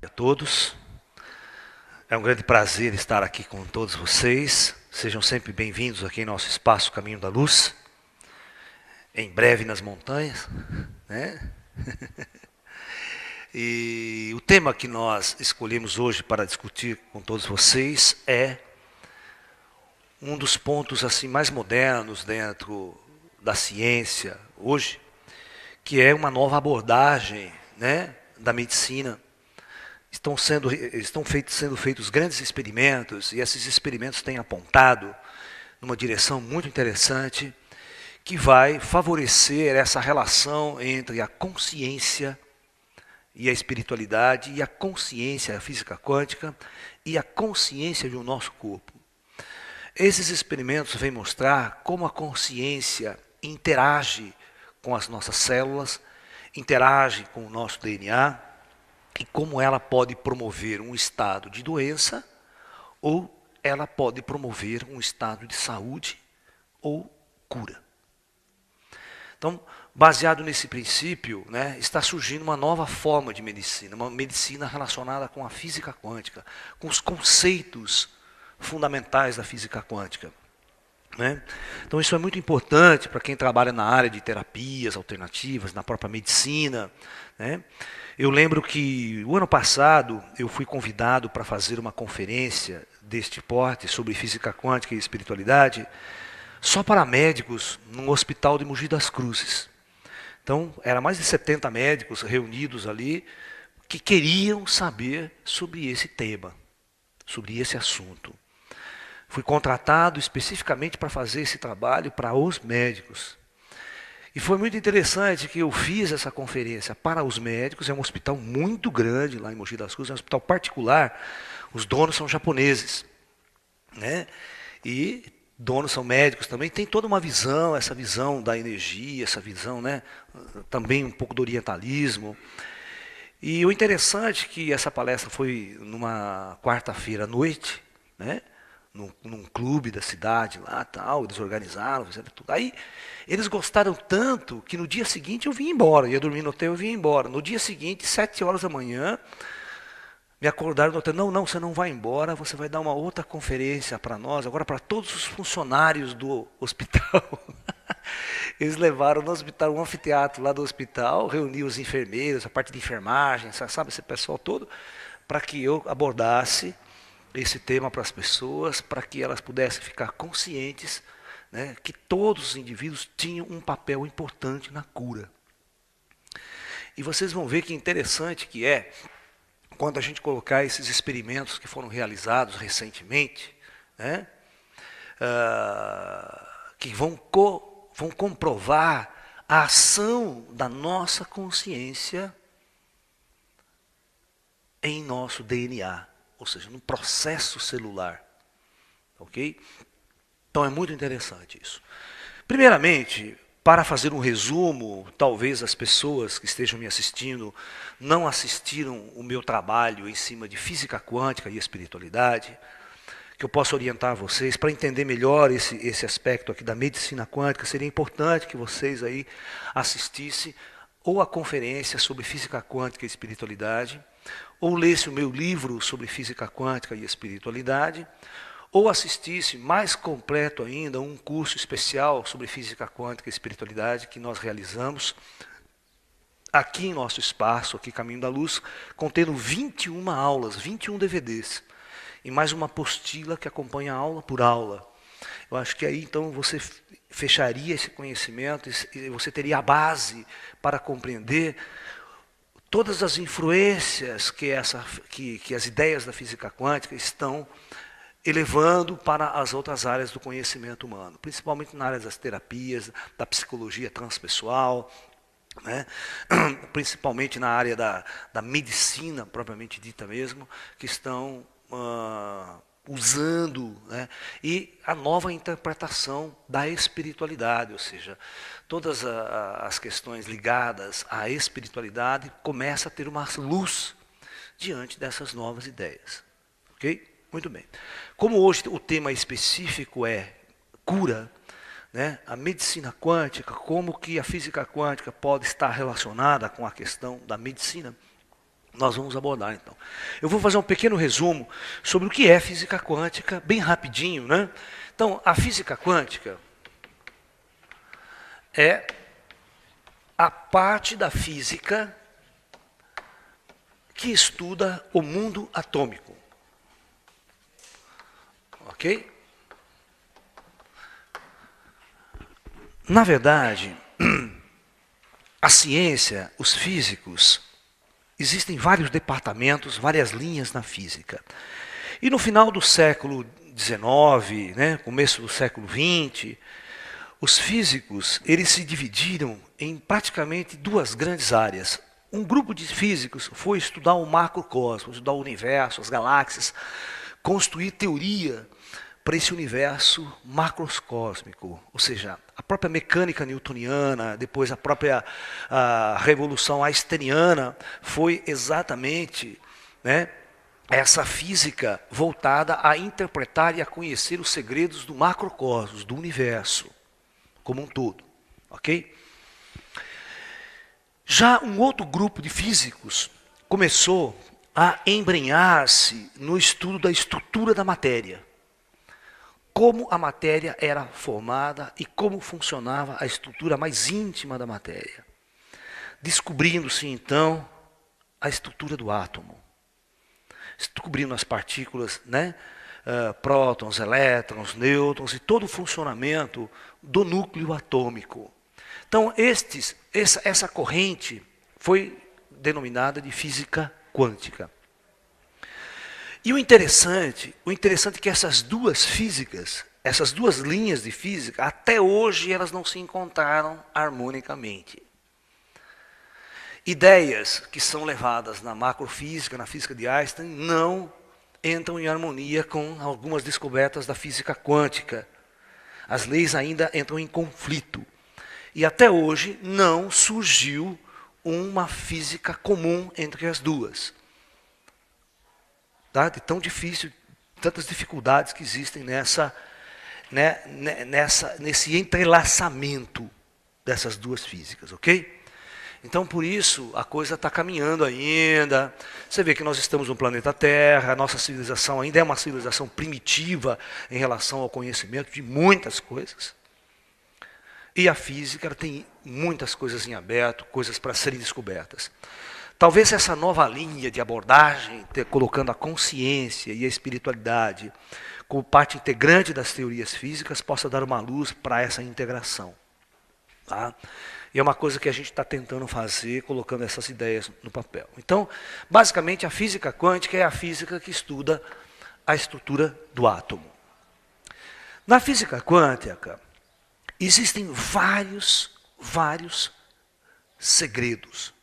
A todos, é um grande prazer estar aqui com todos vocês. Sejam sempre bem-vindos aqui em nosso espaço Caminho da Luz, em breve nas montanhas, né? E o tema que nós escolhemos hoje para discutir com todos vocês é um dos pontos assim mais modernos dentro da ciência hoje, que é uma nova abordagem, né, da medicina. Estão sendo feitos grandes experimentos, e esses experimentos têm apontado numa direção muito interessante, que vai favorecer essa relação entre a consciência e a espiritualidade, e a consciência, a física quântica, e a consciência do nosso corpo. Esses experimentos vêm mostrar como a consciência interage com as nossas células, interage com o nosso DNA, e como ela pode promover um estado de doença, ou ela pode promover um estado de saúde ou cura. Então, baseado nesse princípio, né, está surgindo uma nova forma de medicina, uma medicina relacionada com a física quântica, com os conceitos fundamentais da física quântica, né? Então isso é muito importante para quem trabalha na área de terapias alternativas, na própria medicina, né? Eu lembro que o ano passado eu fui convidado para fazer uma conferência deste porte sobre física quântica e espiritualidade, só para médicos, num hospital de Mogi das Cruzes. Então, eram mais de 70 médicos reunidos ali, que queriam saber sobre esse tema, sobre esse assunto. Fui contratado especificamente para fazer esse trabalho para os médicos. E foi muito interessante que eu fiz essa conferência para os médicos. É um hospital muito grande lá em Mogi das Cruzes, é um hospital particular. Os donos são japoneses, né? E donos são médicos também. Tem toda uma visão, essa visão da energia, essa visão, né, também um pouco do orientalismo. E o interessante é que essa palestra foi numa quarta-feira à noite, né? Num clube da cidade lá, tal, eles organizaram, fizeram tudo. Aí eles gostaram tanto que no dia seguinte eu vim embora, ia dormir no hotel, eu vim embora. No dia seguinte, 7 horas da manhã, me acordaram no hotel: não, você não vai embora, você vai dar uma outra conferência para nós, agora para todos os funcionários do hospital. Eles levaram no hospital, um anfiteatro lá do hospital, reuniu os enfermeiros, a parte de enfermagem, sabe, esse pessoal todo, para que eu abordasse esse tema para as pessoas, para que elas pudessem ficar conscientes, né, que todos os indivíduos tinham um papel importante na cura. E vocês vão ver que interessante que é, quando a gente colocar esses experimentos que foram realizados recentemente, né, que vão comprovar a ação da nossa consciência em nosso DNA. Ou seja, no processo celular. Ok? Então é muito interessante isso. Primeiramente, para fazer um resumo, talvez as pessoas que estejam me assistindo não assistiram o meu trabalho em cima de física quântica e espiritualidade, que eu possa orientar vocês para entender melhor esse aspecto aqui da medicina quântica. Seria importante que vocês aí assistissem ou a conferência sobre física quântica e espiritualidade, ou lesse o meu livro sobre física quântica e espiritualidade, ou assistisse, mais completo ainda, um curso especial sobre física quântica e espiritualidade que nós realizamos aqui em nosso espaço, aqui Caminho da Luz, contendo 21 aulas, 21 DVDs, e mais uma apostila que acompanha aula por aula. Eu acho que aí então você fecharia esse conhecimento e você teria a base para compreender todas as influências que as ideias da física quântica estão elevando para as outras áreas do conhecimento humano, principalmente na área das terapias, da psicologia transpessoal, né? Principalmente na área da medicina propriamente dita mesmo, que estão usando, né? E a nova interpretação da espiritualidade, ou seja, todas as questões ligadas à espiritualidade começam a ter uma luz diante dessas novas ideias. Ok? Muito bem. Como hoje o tema específico é cura, né, a medicina quântica, como que a física quântica pode estar relacionada com a questão da medicina, nós vamos abordar então. Eu vou fazer um pequeno resumo sobre o que é física quântica, bem rapidinho, né? Então, a física quântica é a parte da física que estuda o mundo atômico. Ok? Na verdade, a ciência, os físicos, existem vários departamentos, várias linhas na física. E no final do século XIX, né, começo do século XX, os físicos eles se dividiram em praticamente duas grandes áreas. Um grupo de físicos foi estudar o macrocosmos, estudar o universo, as galáxias, construir teoria para esse universo macroscósmico, ou seja, a própria mecânica newtoniana, depois a própria revolução einsteiniana, foi exatamente, né, essa física voltada a interpretar e a conhecer os segredos do macrocosmos, do universo, como um todo, ok? Já um outro grupo de físicos começou a embrenhar-se no estudo da estrutura da matéria. Como a matéria era formada e como funcionava a estrutura mais íntima da matéria. Descobrindo-se então a estrutura do átomo. Descobrindo as partículas, né? Prótons, elétrons, nêutrons e todo o funcionamento do núcleo atômico. Então essa corrente foi denominada de física quântica. E o interessante é que essas duas físicas, essas duas linhas de física, até hoje elas não se encontraram harmonicamente. Ideias que são levadas na macrofísica, na física de Einstein, não entram em harmonia com algumas descobertas da física quântica. As leis ainda entram em conflito. E até hoje não surgiu uma física comum entre as duas. Tá? De tão difícil, tantas dificuldades que existem nesse entrelaçamento dessas duas físicas, ok? Então, por isso, a coisa está caminhando ainda. Você vê que nós estamos no planeta Terra, a nossa civilização ainda é uma civilização primitiva em relação ao conhecimento de muitas coisas. E a física tem muitas coisas em aberto, coisas para serem descobertas. Talvez essa nova linha de abordagem, colocando a consciência e a espiritualidade como parte integrante das teorias físicas, possa dar uma luz para essa integração. Tá? E é uma coisa que a gente está tentando fazer, colocando essas ideias no papel. Então, basicamente, a física quântica é a física que estuda a estrutura do átomo. Na física quântica, existem vários segredos,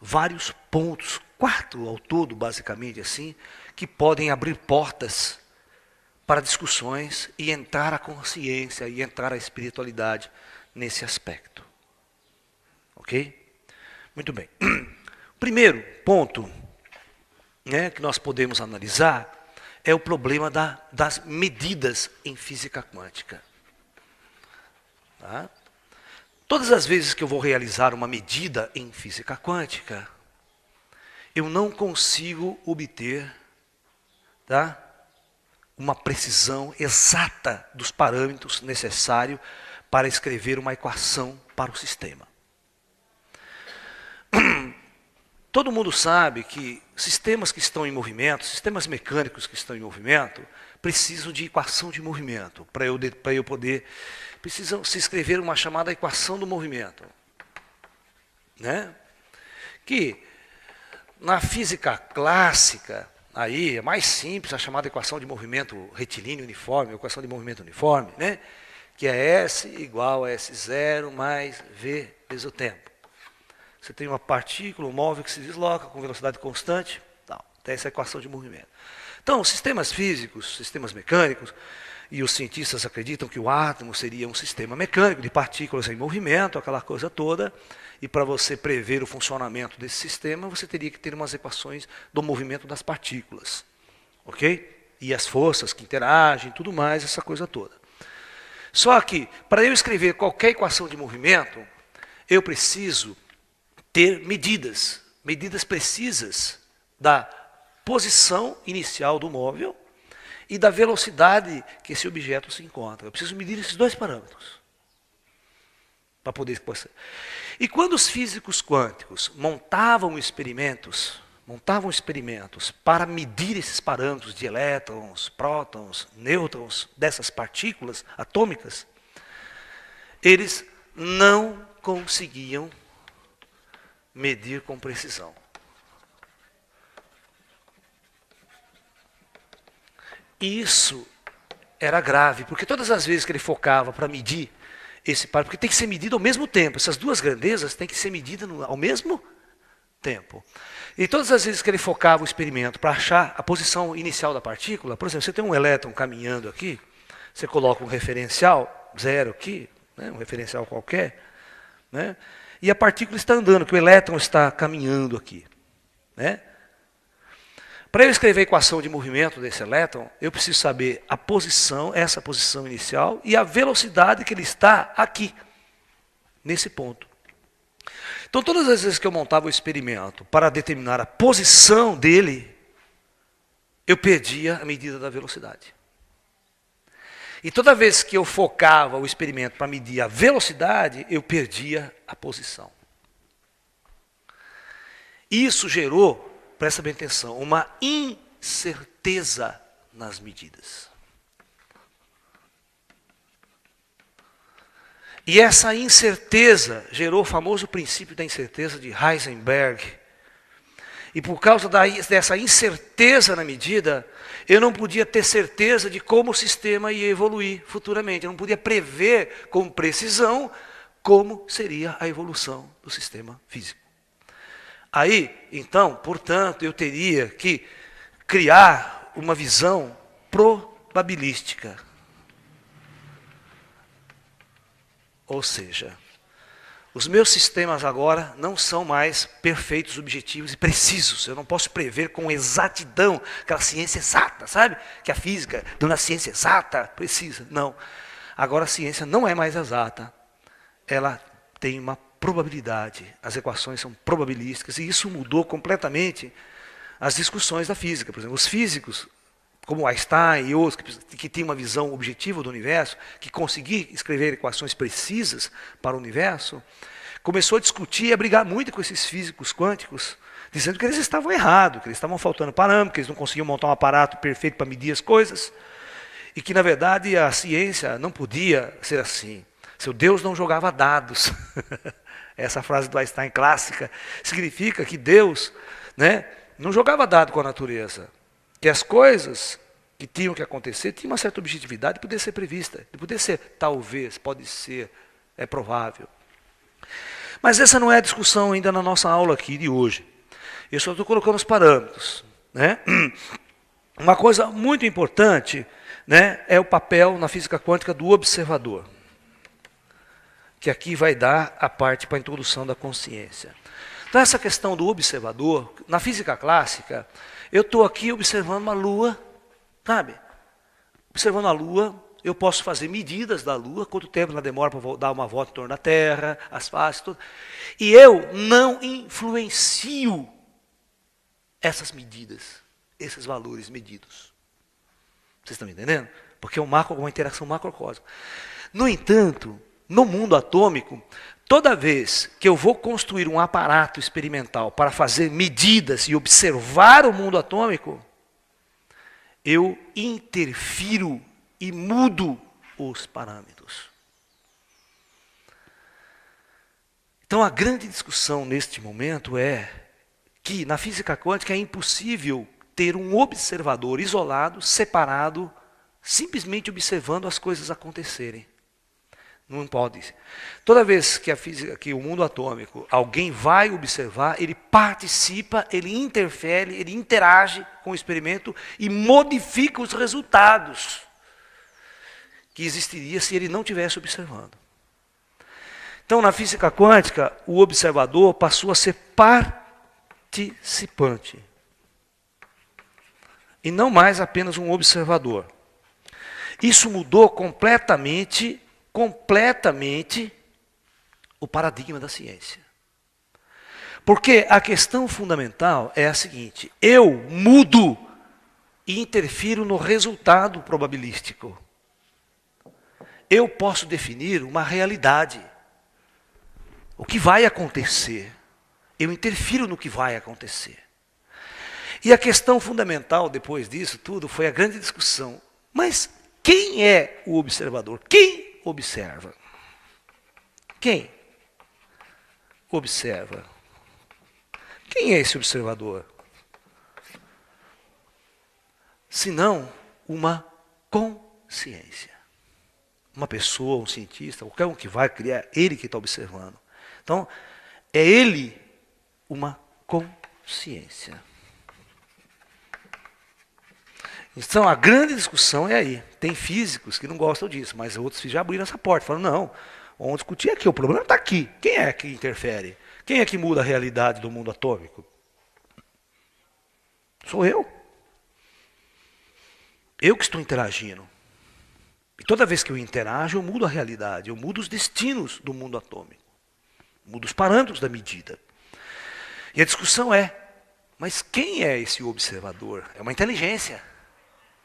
vários pontos, 4 ao todo, basicamente assim, que podem abrir portas para discussões e entrar a consciência e entrar a espiritualidade nesse aspecto. Ok? Muito bem. O primeiro ponto, né, que nós podemos analisar é o problema das medidas em física quântica. Tá? Todas as vezes que eu vou realizar uma medida em física quântica, eu não consigo obter, tá, uma precisão exata dos parâmetros necessários para escrever uma equação para o sistema. Todo mundo sabe que sistemas que estão em movimento, sistemas mecânicos que estão em movimento, precisam de equação de movimento. Para eu poder, precisam se escrever uma chamada equação do movimento. Né? Que na física clássica, aí é mais simples a chamada equação de movimento retilíneo uniforme, equação de movimento uniforme, né? Que é S igual a S0 mais V vezes o tempo. Você tem uma partícula, um móvel que se desloca com velocidade constante, tal, tem essa equação de movimento. Então, sistemas físicos, sistemas mecânicos, e os cientistas acreditam que o átomo seria um sistema mecânico de partículas em movimento, aquela coisa toda, e para você prever o funcionamento desse sistema, você teria que ter umas equações do movimento das partículas. Ok? E as forças que interagem, tudo mais, essa coisa toda. Só que, para eu escrever qualquer equação de movimento, eu preciso ter medidas precisas da posição inicial do móvel e da velocidade que esse objeto se encontra. Eu preciso medir esses dois parâmetros para poder... E quando os físicos quânticos montavam experimentos para medir esses parâmetros de elétrons, prótons, nêutrons, dessas partículas atômicas, eles não conseguiam medir com precisão. Isso era grave, porque todas as vezes que ele focava para medir esse parâmetro, porque tem que ser medido ao mesmo tempo, essas duas grandezas têm que ser medidas ao mesmo tempo. E todas as vezes que ele focava o experimento para achar a posição inicial da partícula, por exemplo, você tem um elétron caminhando aqui, você coloca um referencial, zero aqui, né, um referencial qualquer, né, e a partícula está andando, que o elétron está caminhando aqui. Né? Para eu escrever a equação de movimento desse elétron, eu preciso saber a posição, essa posição inicial, e a velocidade que ele está aqui, nesse ponto. Então, todas as vezes que eu montava o experimento para determinar a posição dele, eu perdia a medida da velocidade. E toda vez que eu focava o experimento para medir a velocidade, eu perdia a posição. Isso gerou, presta bem atenção, uma incerteza nas medidas. E essa incerteza gerou o famoso princípio da incerteza de Heisenberg. E por causa dessa incerteza na medida, eu não podia ter certeza de como o sistema ia evoluir futuramente. Eu não podia prever com precisão como seria a evolução do sistema físico. Aí, então, portanto, eu teria que criar uma visão probabilística. Ou seja, os meus sistemas agora não são mais perfeitos, objetivos e precisos. Eu não posso prever com exatidão aquela ciência exata, sabe? Que a física, dando a ciência exata, precisa. Não. Agora a ciência não é mais exata. Ela tem uma probabilidade. As equações são probabilísticas. E isso mudou completamente as discussões da física. Por exemplo, os físicos, como Einstein e outros, que tinham uma visão objetiva do universo, que conseguiam escrever equações precisas para o universo, começou a discutir e a brigar muito com esses físicos quânticos, dizendo que eles estavam errados, que eles estavam faltando parâmetros, que eles não conseguiam montar um aparato perfeito para medir as coisas, e que, na verdade, a ciência não podia ser assim. Seu Deus não jogava dados. Essa frase do Einstein clássica significa que Deus, né, não jogava dado com a natureza. Que as coisas que tinham que acontecer tinham uma certa objetividade de poder ser prevista, de poder ser talvez, pode ser, é provável. Mas essa não é a discussão ainda na nossa aula aqui de hoje. Eu só estou colocando os parâmetros. Né? Uma coisa muito importante, né, é o papel na física quântica do observador. Que aqui vai dar a parte para a introdução da consciência. Então essa questão do observador, na física clássica, eu estou aqui observando uma lua, sabe? Observando a lua, eu posso fazer medidas da lua, quanto tempo ela demora para dar uma volta em torno da Terra, as fases, tudo. E eu não influencio essas medidas, esses valores medidos. Vocês estão me entendendo? Porque é uma interação macrocósmica. No entanto, no mundo atômico, toda vez que eu vou construir um aparato experimental para fazer medidas e observar o mundo atômico, eu interfiro e mudo os parâmetros. Então a grande discussão neste momento é que na física quântica é impossível ter um observador isolado, separado, simplesmente observando as coisas acontecerem. Não pode. Toda vez que a física, que o mundo atômico, alguém vai observar, ele participa, ele interfere, ele interage com o experimento e modifica os resultados que existiria se ele não estivesse observando. Então, na física quântica, o observador passou a ser participante e não mais apenas um observador. Isso mudou completamente completamente o paradigma da ciência. Porque a questão fundamental é a seguinte: eu mudo e interfiro no resultado probabilístico. Eu posso definir uma realidade. O que vai acontecer. Eu interfiro no que vai acontecer. E a questão fundamental depois disso tudo foi a grande discussão. Mas quem é o observador? Quem observa? Quem observa? Quem é esse observador? Senão uma consciência. Uma pessoa, um cientista, qualquer um que vai criar, ele que está observando. Então, é ele uma consciência. Então, a grande discussão é aí. Tem físicos que não gostam disso, mas outros já abriram essa porta. Falam, não, vamos discutir aqui, o problema está aqui. Quem é que interfere? Quem é que muda a realidade do mundo atômico? Sou eu. Eu que estou interagindo. E toda vez que eu interajo, eu mudo a realidade, eu mudo os destinos do mundo atômico. Mudo os parâmetros da medida. E a discussão é, mas quem é esse observador? É uma inteligência.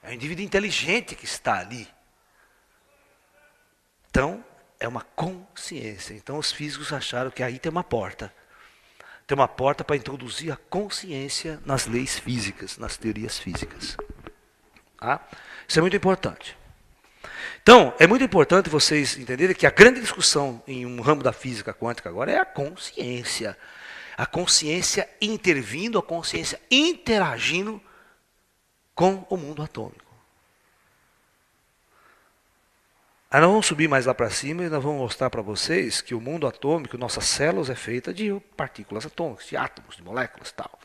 É um indivíduo inteligente que está ali. Então, é uma consciência. Então, os físicos acharam que aí tem uma porta. Tem uma porta para introduzir a consciência nas leis físicas, nas teorias físicas. Tá? Isso é muito importante. Então, é muito importante vocês entenderem que a grande discussão em um ramo da física quântica agora é a consciência. A consciência intervindo, a consciência interagindo com o mundo atômico. Aí nós vamos subir mais lá para cima e nós vamos mostrar para vocês que o mundo atômico, nossas células, é feita de partículas atômicas, de átomos, de moléculas e tal.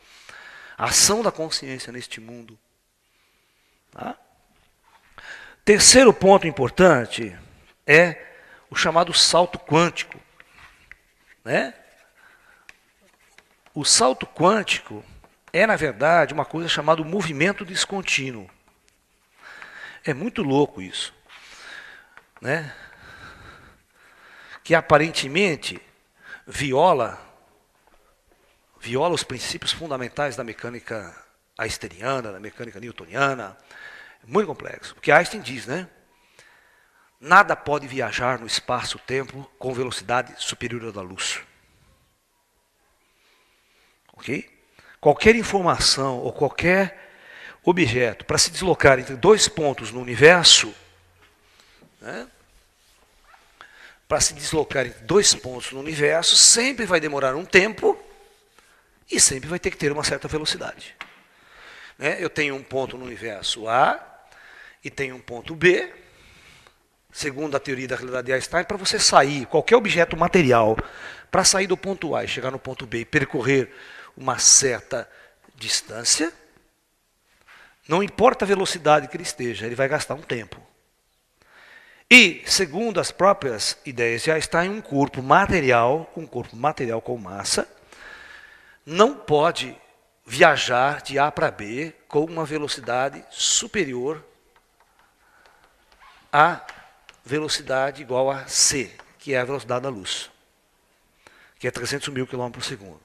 A ação da consciência neste mundo. Tá? Terceiro ponto importante é o chamado salto quântico. Né? O salto quântico é, na verdade, uma coisa chamada movimento descontínuo. É muito louco isso. Né? Que aparentemente viola os princípios fundamentais da mecânica einsteiniana, da mecânica newtoniana. É muito complexo. Porque Einstein diz, né? Nada pode viajar no espaço-tempo com velocidade superior à da luz. Ok? Qualquer informação ou qualquer objeto para se deslocar entre dois pontos no universo, né? Para se deslocar entre dois pontos no universo, sempre vai demorar um tempo e sempre vai ter que ter uma certa velocidade. Né? Eu tenho um ponto no universo A e tenho um ponto B. Segundo a teoria da realidade de Einstein, para você sair, qualquer objeto material, para sair do ponto A e chegar no ponto B e percorrer uma certa distância, não importa a velocidade que ele esteja, ele vai gastar um tempo. E, segundo as próprias ideias de Einstein, um corpo material com massa, não pode viajar de A para B com uma velocidade superior à velocidade igual a c, que é a velocidade da luz, que é 300 mil km por segundo.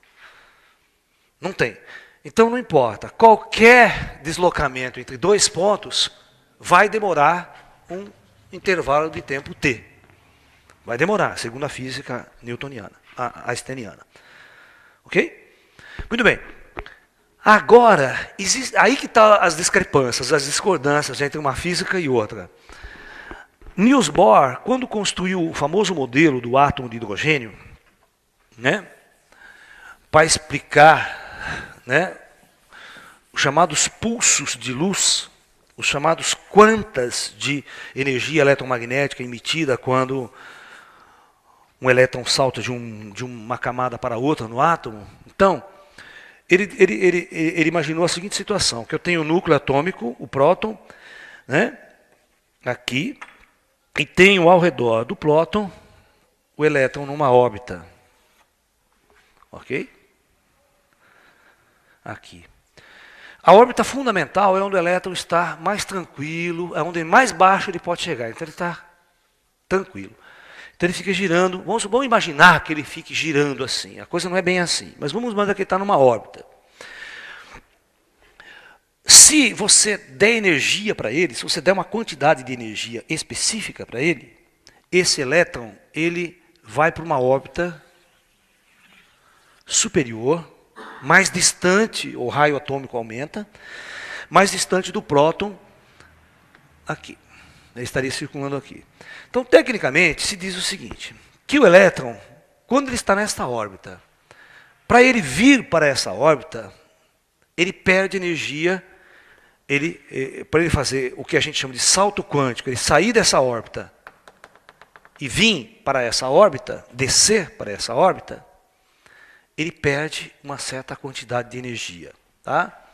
Não tem. Então não importa. Qualquer deslocamento entre dois pontos vai demorar um intervalo de tempo t. Vai demorar, segundo a física newtoniana, a einsteiniana. Ok? Muito bem. Agora, aí que estão as discrepâncias, as discordâncias entre uma física e outra. Niels Bohr, quando construiu o famoso modelo do átomo de hidrogênio, né, para explicar, né, os chamados pulsos de luz, os chamados quantas de energia eletromagnética emitida quando um elétron salta de uma camada para outra no átomo. Então, ele imaginou a seguinte situação, que eu tenho o núcleo atômico, o próton, né, aqui, e tenho ao redor do próton o elétron numa órbita. Ok? Aqui. A órbita fundamental é onde o elétron está mais tranquilo, é onde mais baixo ele pode chegar. Então ele está tranquilo. Então ele fica girando, vamos imaginar que ele fique girando assim. A coisa não é bem assim, mas vamos imaginar que ele está numa órbita. Se você der energia para ele, se você der uma quantidade de energia específica para ele, esse elétron ele vai para uma órbita superior, mais distante, o raio atômico aumenta, mais distante do próton aqui. Ele estaria circulando aqui. Então, tecnicamente, se diz o seguinte, que o elétron, quando ele está nesta órbita, para ele vir para essa órbita, ele perde energia, para ele fazer o que a gente chama de salto quântico, ele sair dessa órbita e vir para essa órbita, descer para essa órbita, ele perde uma certa quantidade de energia. Tá?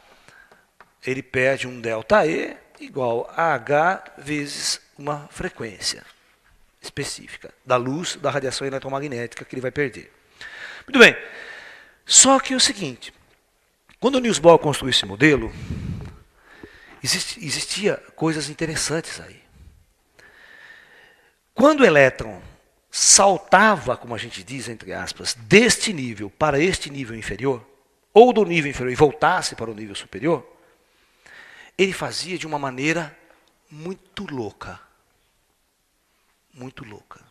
Ele perde um ΔE igual a H vezes uma frequência específica da luz, da radiação eletromagnética que ele vai perder. Muito bem. Só que é o seguinte, quando o Niels Bohr construiu esse modelo, existia coisas interessantes aí. Quando o elétron saltava, como a gente diz, entre aspas, deste nível para este nível inferior, ou do nível inferior e voltasse para o nível superior, ele fazia de uma maneira muito louca. Muito louca.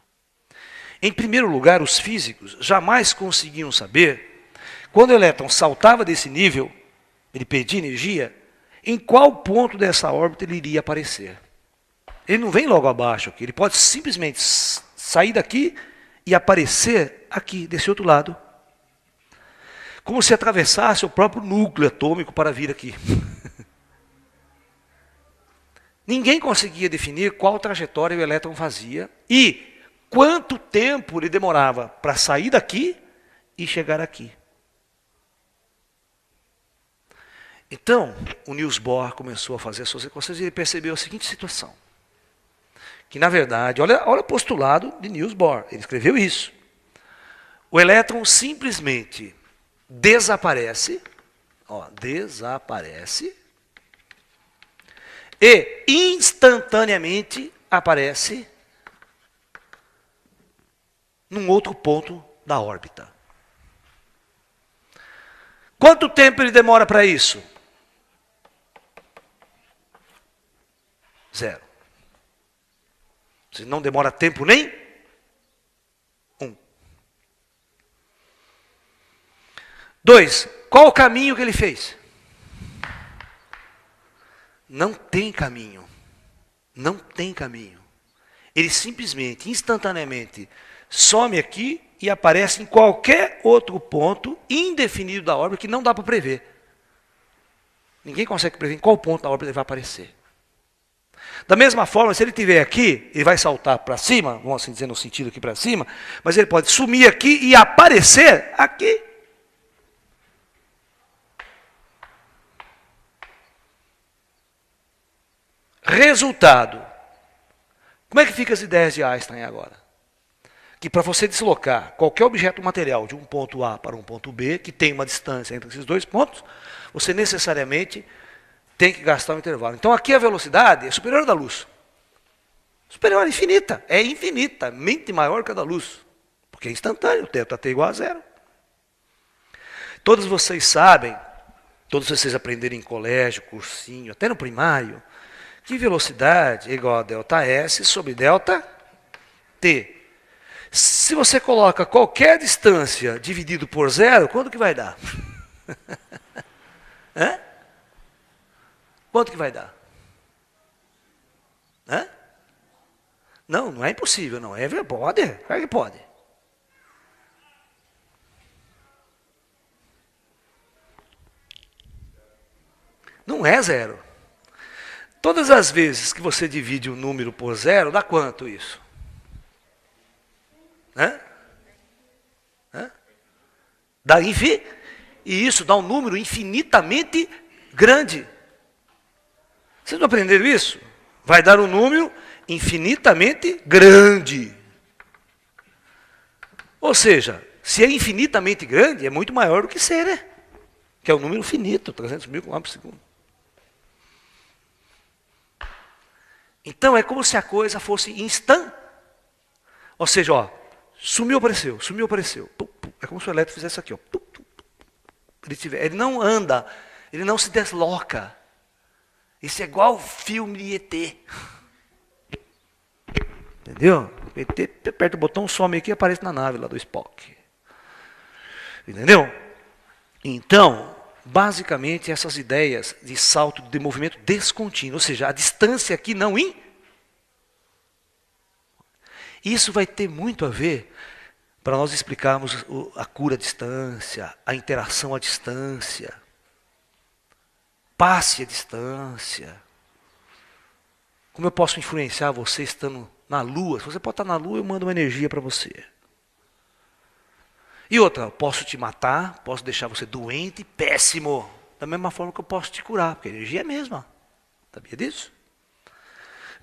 Em primeiro lugar, os físicos jamais conseguiam saber, quando o elétron saltava desse nível, ele perdia energia, em qual ponto dessa órbita ele iria aparecer. Ele não vem logo abaixo aqui, ele pode simplesmente sair daqui e aparecer aqui, desse outro lado. Como se atravessasse o próprio núcleo atômico para vir aqui. Ninguém conseguia definir qual trajetória o elétron fazia e quanto tempo ele demorava para sair daqui e chegar aqui. Então, o Niels Bohr começou a fazer as suas equações e ele percebeu a seguinte situação. Que, na verdade, olha o postulado de Niels Bohr, ele escreveu isso. O elétron simplesmente desaparece, desaparece, e instantaneamente aparece num outro ponto da órbita. Quanto tempo ele demora para isso? 0. Não demora tempo nem 1. 2. Qual o caminho que ele fez? Não tem caminho. Não tem caminho. Ele simplesmente, instantaneamente, some aqui e aparece em qualquer outro ponto indefinido da órbita que não dá para prever. Ninguém consegue prever em qual ponto da órbita ele vai aparecer. Da mesma forma, se ele estiver aqui, ele vai saltar para cima, vamos assim dizer no sentido aqui para cima, mas ele pode sumir aqui e aparecer aqui. Resultado. Como é que ficam as ideias de Einstein agora? Que para você deslocar qualquer objeto material de um ponto A para um ponto B, que tem uma distância entre esses dois pontos, você necessariamente tem que gastar um intervalo. Então aqui a velocidade é superior à da luz. Superior, infinita. É infinitamente maior que a da luz. Porque é instantâneo, o ΔT igual a 0. Todos vocês sabem, todos vocês aprenderam em colégio, cursinho, até no primário, que velocidade é igual a ΔS sobre ΔT. Se você coloca qualquer distância dividido por 0, quanto que vai dar? Hã? Quanto que vai dar? Hã? Não, não é impossível, não. Pode? Claro que pode. Não é 0. Todas as vezes que você divide um número por 0, dá quanto isso? Hã? Hã? Dá e isso dá um número infinitamente grande. Vocês não aprenderam isso? Vai dar um número infinitamente grande. Ou seja, se é infinitamente grande, é muito maior do que ser, né? Que é um número finito, 300.000 km/s. Então é como se a coisa fosse instantânea. Ou seja, ó, sumiu, apareceu, sumiu, apareceu. Pum, pum. É como se o elétron fizesse aqui, ó. Pum, pum, pum. Ele não anda, ele não se desloca. Isso é igual o filme de ET. Entendeu? ET aperta o botão, some aqui e aparece na nave lá do Spock. Entendeu? Então, basicamente, essas ideias de salto de movimento descontínuo, ou seja, a distância aqui não Isso vai ter muito a ver para nós explicarmos a cura à distância, a interação à distância, passe à distância. Como eu posso influenciar você estando na Lua? Se você pode estar na Lua, eu mando uma energia para você. E outra, posso te matar, posso deixar você doente, péssimo. Da mesma forma que eu posso te curar, porque a energia é a mesma. Sabia disso?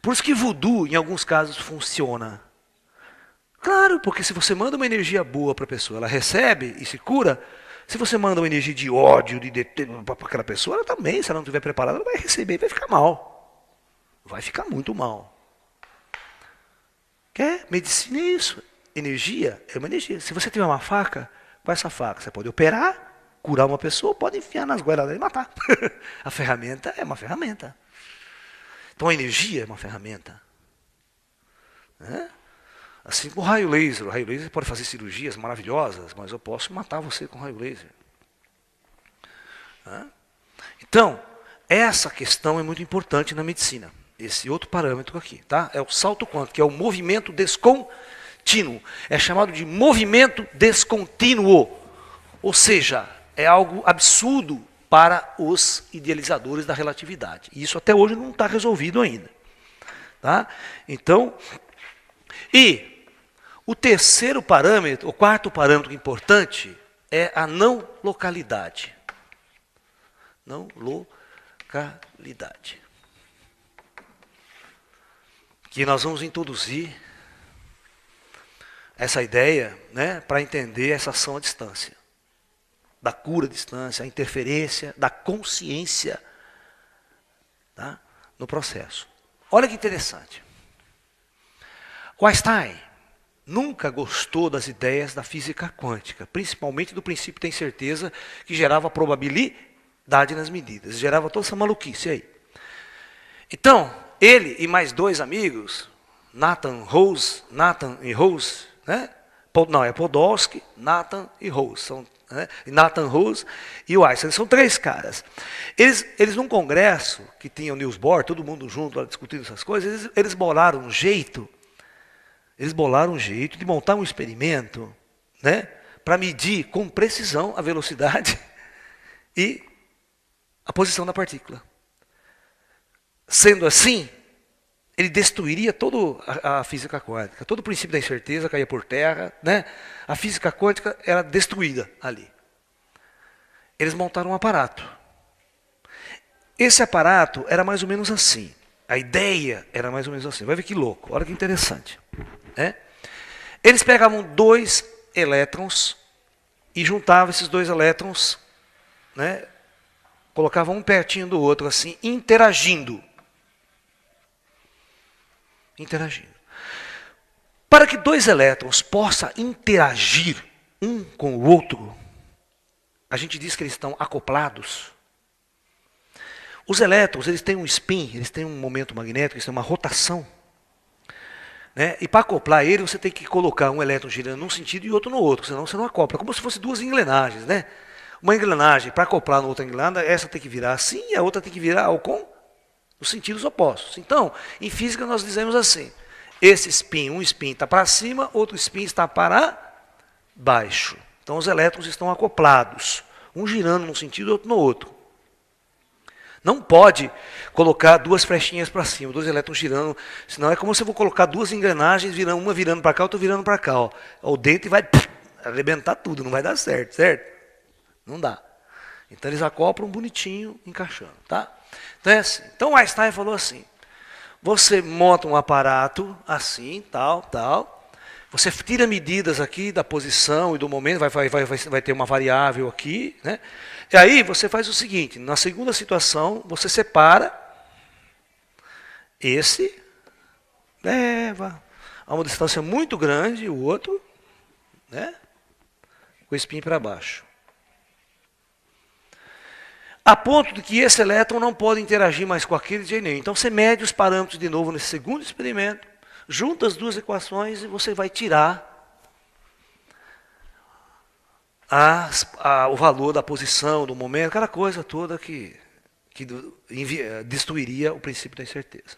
Por isso que voodoo, em alguns casos, funciona. Claro, porque se você manda uma energia boa para a pessoa, ela recebe e se cura. Se você manda uma energia de ódio para aquela pessoa, ela também, se ela não estiver preparada, ela vai receber e vai ficar mal. Vai ficar muito mal. Medicina é isso. Energia é uma energia. Se você tiver uma faca, com essa faca você pode operar, curar uma pessoa, pode enfiar nas goelas dela e matar. A ferramenta é uma ferramenta. Então a energia é uma ferramenta. Assim como o raio laser. O raio laser pode fazer cirurgias maravilhosas, mas eu posso matar você com raio laser. Então, essa questão é muito importante na medicina. Esse outro parâmetro aqui, tá? É o salto quântico, que é o movimento descontínuo. É chamado de movimento descontínuo. Ou seja, é algo absurdo para os idealizadores da relatividade. E isso até hoje não está resolvido ainda. Tá? Então, e o terceiro parâmetro, o quarto parâmetro importante é a não localidade. Não localidade. Que nós vamos introduzir essa ideia, né, para entender essa ação à distância. Da cura à distância, a interferência da consciência, tá, no processo. Olha que interessante. O Einstein nunca gostou das ideias da física quântica, principalmente do princípio tem certeza, que gerava probabilidade nas medidas, gerava toda essa maluquice aí. Então, ele e mais dois amigos, Nathan e Rose, né? Não, é Podolsky, Nathan e Rose, são, né? Nathan Rose e o Einstein, são três caras. Eles num congresso que tinha o Niels Bohr, todo mundo junto lá, discutindo essas coisas, eles bolaram um jeito de montar um experimento, né, para medir com precisão a velocidade e a posição da partícula. Sendo assim, ele destruiria toda a física quântica. Todo o princípio da incerteza caía por terra, né? A física quântica era destruída ali. Eles montaram um aparato. Esse aparato era mais ou menos assim. A ideia era mais ou menos assim. Vai ver que louco, olha que interessante. Eles pegavam dois elétrons e juntavam esses dois elétrons, né? Colocavam um pertinho do outro, assim, interagindo. Para que dois elétrons possam interagir um com o outro, a gente diz que eles estão acoplados. Os elétrons, eles têm um spin, eles têm um momento magnético, eles têm uma rotação. Né? E para acoplar ele, você tem que colocar um elétron girando num sentido e outro no outro, senão você não acopla. Como se fossem duas engrenagens, né? Uma engrenagem, para acoplar na outra engrenagem, essa tem que virar assim e a outra tem que virar ao com os sentidos opostos. Então, em física nós dizemos assim, esse spin, um spin está para cima, outro spin está para baixo. Então os elétrons estão acoplados, um girando num sentido e outro no outro. Não pode colocar duas flechinhas para cima, dois elétrons girando, senão é como se eu vou colocar duas engrenagens, uma virando para cá, outra virando para cá. Ó. O dente vai arrebentar tudo, não vai dar certo, certo? Não dá. Então eles acoplam bonitinho, encaixando, tá? Então é assim. Então o Einstein falou assim, você monta um aparato assim, tal, você tira medidas aqui da posição e do momento, vai ter uma variável aqui, né? E aí você faz o seguinte, na segunda situação, você separa esse, leva, a uma distância muito grande, o outro, né, com o espinho para baixo. A ponto de que esse elétron não pode interagir mais com aquele de jeito nenhum. Então você mede os parâmetros de novo nesse segundo experimento, junta as duas equações e você vai tirar o valor da posição, do momento, aquela coisa toda que destruiria o princípio da incerteza.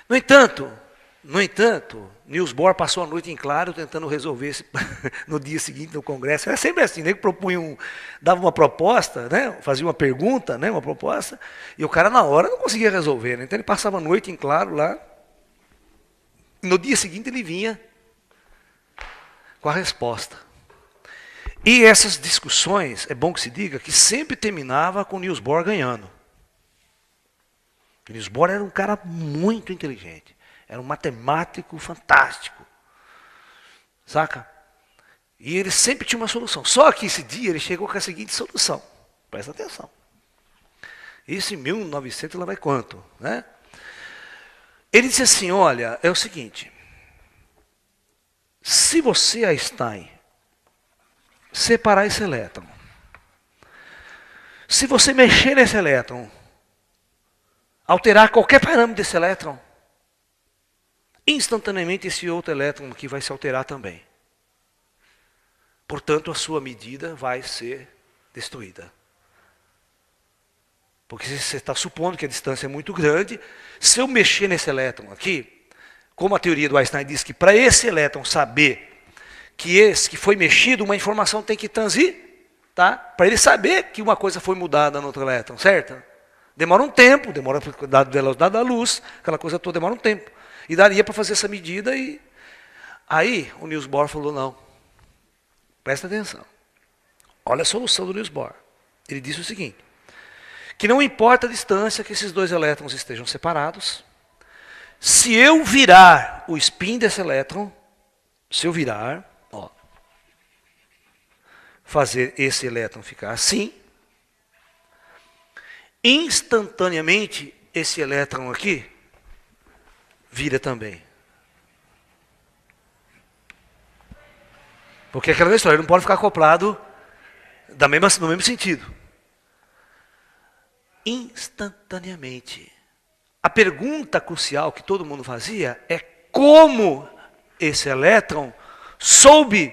No entanto, Niels Bohr passou a noite em claro tentando resolver no dia seguinte no congresso. Era sempre assim, né? Dava uma proposta, né? Fazia uma pergunta, né? Uma proposta, e o cara na hora não conseguia resolver. Né? Então ele passava a noite em claro lá. E no dia seguinte ele vinha com a resposta. E essas discussões, é bom que se diga, que sempre terminava com Niels Bohr ganhando. Niels Bohr era um cara muito inteligente. Era um matemático fantástico. Saca? E ele sempre tinha uma solução. Só que esse dia ele chegou com a seguinte solução. Presta atenção. Isso em 1900 lá vai quanto? Né? Ele disse assim, olha, é o seguinte. Se você, Einstein, separar esse elétron, se você mexer nesse elétron, alterar qualquer parâmetro desse elétron, instantaneamente esse outro elétron aqui vai se alterar também. Portanto, a sua medida vai ser destruída. Porque você está supondo que a distância é muito grande. Se eu mexer nesse elétron aqui, como a teoria do Einstein diz que para esse elétron saber que foi mexido, uma informação tem que transitar, tá? Para ele saber que uma coisa foi mudada no outro elétron, certo? Demora um tempo, demora a velocidade da luz, aquela coisa toda demora um tempo. E daria para fazer essa medida e... Aí o Niels Bohr falou, não. Presta atenção. Olha a solução do Niels Bohr. Ele disse o seguinte, que não importa a distância que esses dois elétrons estejam separados, se eu virar o spin desse elétron, se eu virar, ó, fazer esse elétron ficar assim, instantaneamente esse elétron aqui vira também. Porque aquela história, ele não pode ficar acoplado no mesmo sentido. Instantaneamente. A pergunta crucial que todo mundo fazia é como esse elétron soube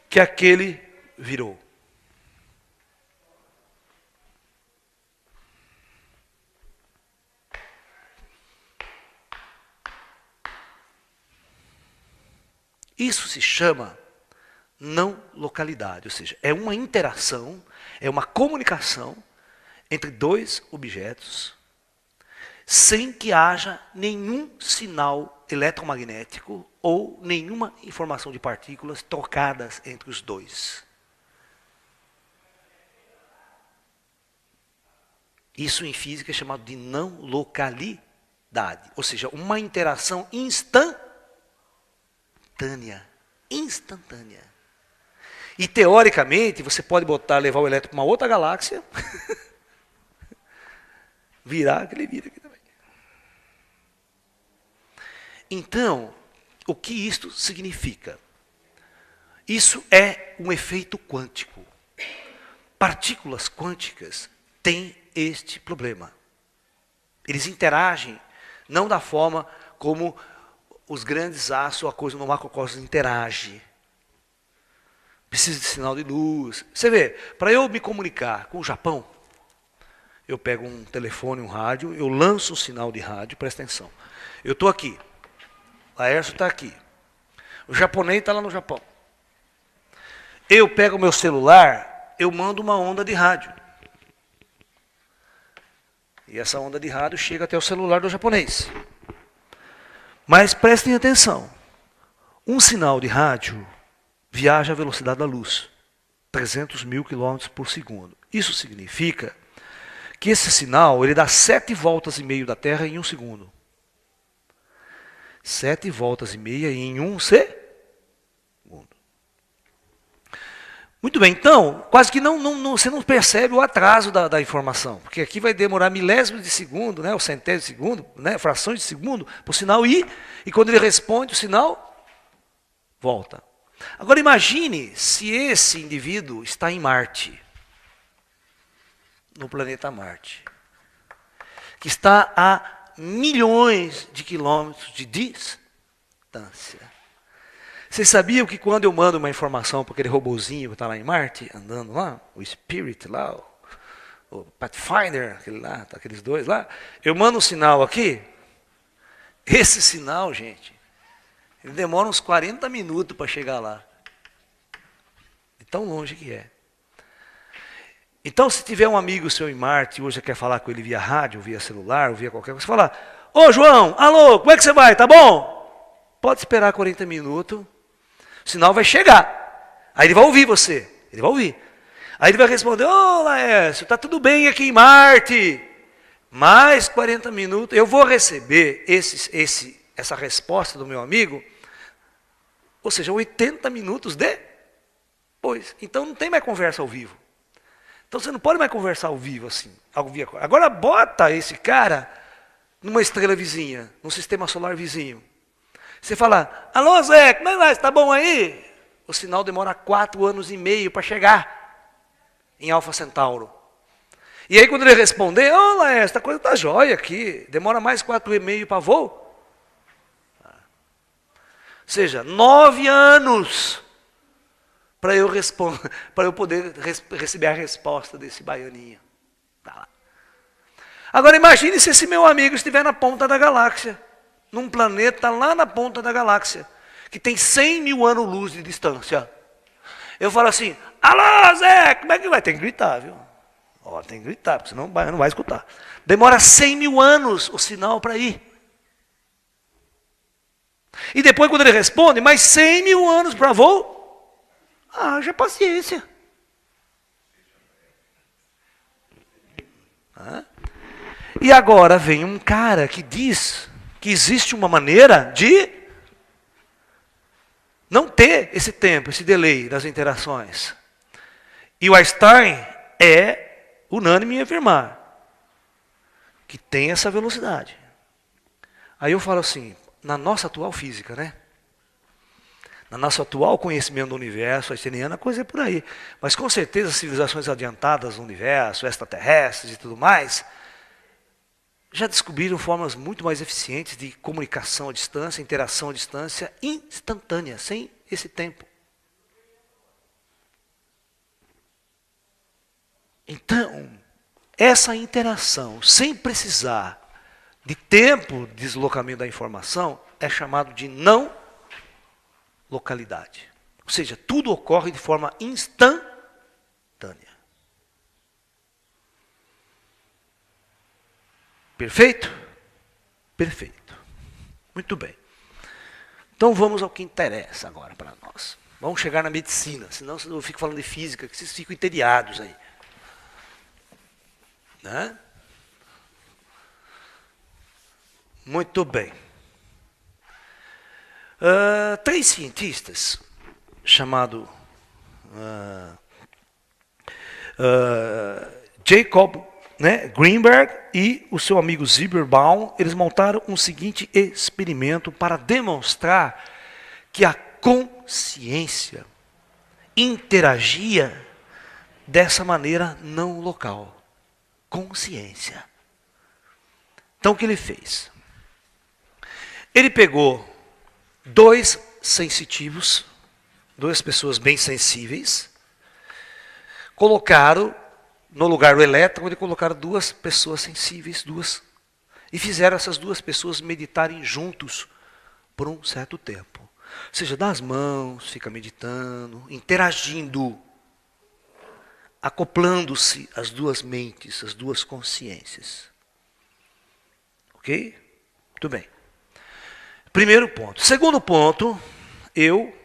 que aquele virou. Isso se chama não localidade, ou seja, é uma interação, é uma comunicação entre dois objetos sem que haja nenhum sinal eletromagnético ou nenhuma informação de partículas trocadas entre os dois. Isso em física é chamado de não localidade, ou seja, uma interação instantânea. E teoricamente, você pode levar o elétron para uma outra galáxia, virar que ele vira aqui também. Então, o que isto significa? Isso é um efeito quântico. Partículas quânticas têm este problema. Eles interagem não da forma como os grandes astros, a coisa no macrocosmos interage. Precisa de sinal de luz. Você vê, para eu me comunicar com o Japão, eu pego um telefone, um rádio, eu lanço um sinal de rádio, presta atenção. Eu estou aqui, Laércio está aqui, o japonês está lá no Japão. Eu pego o meu celular, eu mando uma onda de rádio. E essa onda de rádio chega até o celular do japonês. Mas prestem atenção, um sinal de rádio viaja à velocidade da luz, 300 mil quilômetros por segundo. Isso significa que esse sinal ele dá 7 voltas e meio da Terra em 1 segundo. 7 voltas e meia em 1 segundo. Muito bem, então, quase que você não percebe o atraso da informação, porque aqui vai demorar milésimos de segundo, né, ou centésimos de segundo, né, frações de segundo, para o sinal ir, e quando ele responde, o sinal volta. Agora imagine se esse indivíduo está em Marte, no planeta Marte, que está a milhões de quilômetros de distância. Vocês sabiam que quando eu mando uma informação para aquele robozinho que está lá em Marte, andando lá, o Spirit lá, o Pathfinder, aqueles dois lá, eu mando um sinal aqui, esse sinal, gente, ele demora uns 40 minutos para chegar lá. De tão longe que é. Então, se tiver um amigo seu em Marte, hoje você quer falar com ele via rádio, via celular, ou via qualquer coisa, você fala, ô João, alô, como é que você vai, tá bom? Pode esperar 40 minutos, o sinal vai chegar. Aí ele vai ouvir você. Ele vai ouvir. Aí ele vai responder, ô Laércio, tá tudo bem aqui em Marte. Mais 40 minutos. Eu vou receber essa resposta do meu amigo. Ou seja, 80 minutos depois. Então não tem mais conversa ao vivo. Então você não pode mais conversar ao vivo assim. Agora bota esse cara numa estrela vizinha, num sistema solar vizinho. Você fala, alô Zé, como é que vai? Está bom aí? O sinal demora 4 anos e meio para chegar em Alfa Centauro. E aí quando ele responder, ô esta coisa está jóia aqui, demora mais 4 e meio para voo. Ou seja, 9 anos para eu poder receber a resposta desse baianinho. Tá lá. Agora imagine se esse meu amigo estiver na ponta da galáxia. Num planeta lá na ponta da galáxia, que tem 100 mil anos-luz de distância. Eu falo assim, alô Zé, como é que vai? Tem que gritar, viu? Ó, tem que gritar, porque senão não vai escutar. Demora 100 mil anos o sinal para ir. E depois quando ele responde, mais 100 mil anos para voo, haja paciência. E agora vem um cara que diz que existe uma maneira de não ter esse tempo, esse delay das interações. E o Einstein é unânime em afirmar que tem essa velocidade. Aí eu falo assim, na nossa atual física, né? Na nosso atual conhecimento do universo, einsteiniano, a coisa é por aí. Mas com certeza as civilizações adiantadas no universo, extraterrestres e tudo mais, já descobriram formas muito mais eficientes de comunicação à distância, interação à distância, instantânea, sem esse tempo. Então, essa interação, sem precisar de tempo de deslocamento da informação, é chamado de não localidade. Ou seja, tudo ocorre de forma instantânea. Perfeito? Perfeito. Muito bem. Então vamos ao que interessa agora para nós. Vamos chegar na medicina, senão eu fico falando de física, que vocês ficam entediados aí. Né? Muito bem. 3 cientistas, chamado Jacob, né, Greenberg e o seu amigo Zilberbaum, eles montaram um seguinte experimento para demonstrar que a consciência interagia dessa maneira não local. Consciência. Então o que ele fez? Ele pegou 2 sensitivos, 2 pessoas bem sensíveis, colocaram no lugar do elétron, ele colocaram 2 pessoas sensíveis, e fizeram essas 2 pessoas meditarem juntos por um certo tempo. Ou seja, dá as mãos, fica meditando, interagindo, acoplando-se as 2 mentes, as 2 consciências. Ok? Muito bem. Primeiro ponto. Segundo ponto, eu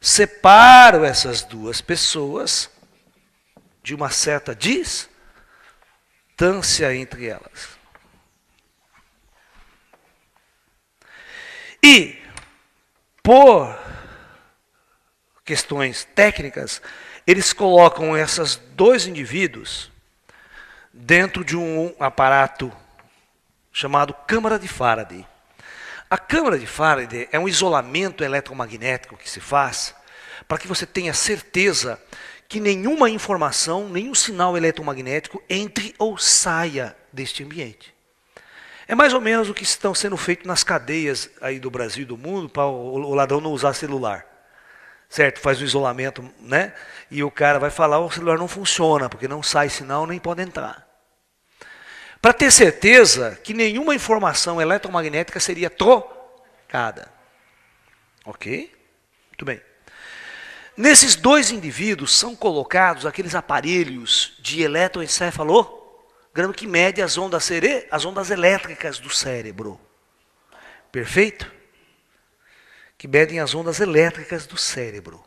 separo essas 2 pessoas de uma certa distância entre elas. E, questões técnicas, eles colocam esses dois indivíduos dentro de um aparato chamado câmara de Faraday. A câmara de Faraday é um isolamento eletromagnético que se faz para que você tenha certeza que nenhuma informação, nenhum sinal eletromagnético entre ou saia deste ambiente. É mais ou menos o que estão sendo feito nas cadeias aí do Brasil e do mundo para o ladrão não usar celular. Certo? Faz um isolamento, né? E o cara vai falar, o celular não funciona, porque não sai sinal, nem pode entrar. Para ter certeza que nenhuma informação eletromagnética seria trocada. Ok? Muito bem. Nesses dois indivíduos são colocados aqueles aparelhos de eletroencefalograma que mede as ondas elétricas do cérebro. Perfeito? Que medem as ondas elétricas do cérebro.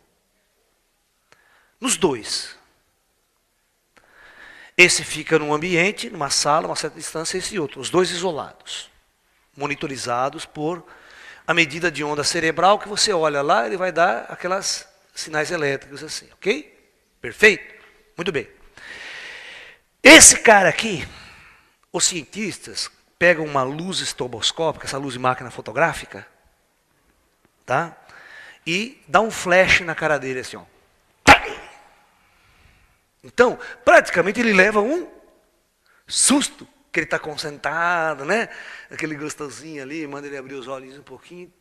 Nos dois. Esse fica num ambiente, numa sala, uma certa distância, esse outro. Os dois isolados. Monitorizados por a medida de onda cerebral que você olha lá, ele vai dar aquelas sinais elétricos assim, ok? Perfeito? Muito bem. Esse cara aqui, os cientistas pegam uma luz estroboscópica, essa luz de máquina fotográfica, tá? E dá um flash na cara dele assim, ó. Então, praticamente ele leva um susto, que ele está concentrado, né? Aquele gostosinho ali, manda ele abrir os olhos um pouquinho.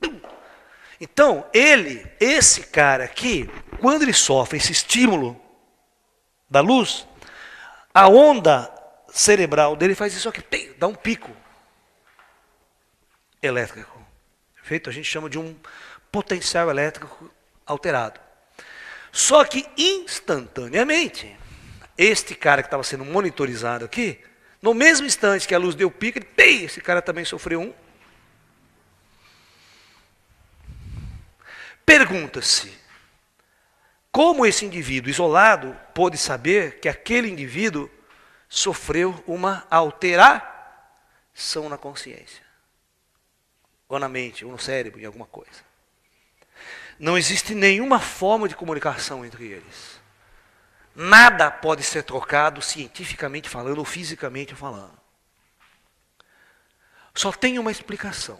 Então, esse cara aqui, quando ele sofre esse estímulo da luz, a onda cerebral dele faz isso aqui, dá um pico elétrico. Perfeito? A gente chama de um potencial elétrico alterado. Só que instantaneamente, este cara que estava sendo monitorizado aqui, no mesmo instante que a luz deu pico, esse cara também sofreu um. Pergunta-se, como esse indivíduo isolado pôde saber que aquele indivíduo sofreu uma alteração na consciência? Ou na mente, ou no cérebro, em alguma coisa. Não existe nenhuma forma de comunicação entre eles. Nada pode ser trocado cientificamente falando ou fisicamente falando. Só tem uma explicação.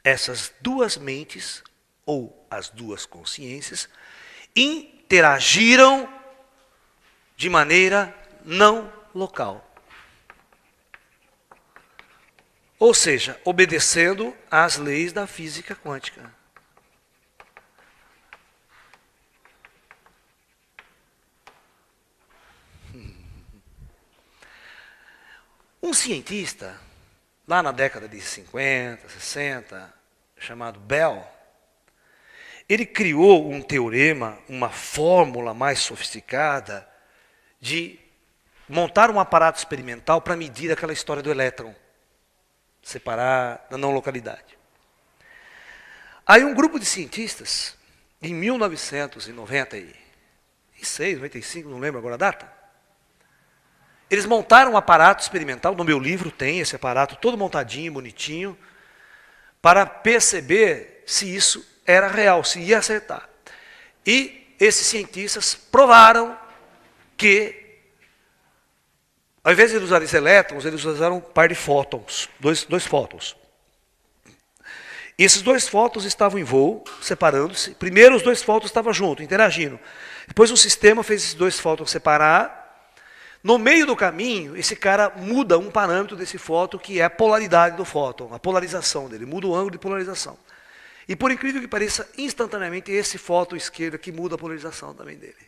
Essas duas mentes, ou as duas consciências, interagiram de maneira não local. Ou seja, obedecendo às leis da física quântica. Um cientista, lá na década de 50, 60, chamado Bell, ele criou um teorema, uma fórmula mais sofisticada de montar um aparato experimental para medir aquela história do elétron, separar da não localidade. Aí um grupo de cientistas, em 1996, 95, não lembro agora a data, eles montaram um aparato experimental, no meu livro tem esse aparato todo montadinho, bonitinho, para perceber se isso era real, se ia acertar. E esses cientistas provaram que, ao invés de usarem esses elétrons, eles usaram um par de fótons, dois fótons. E esses dois fótons estavam em voo, separando-se. Primeiro os dois fótons estavam juntos, interagindo. Depois o sistema fez esses dois fótons separar. No meio do caminho, esse cara muda um parâmetro desse fóton, que é a polaridade do fóton, a polarização dele, muda o ângulo de polarização. E por incrível que pareça, instantaneamente esse fóton esquerdo aqui muda a polarização também dele.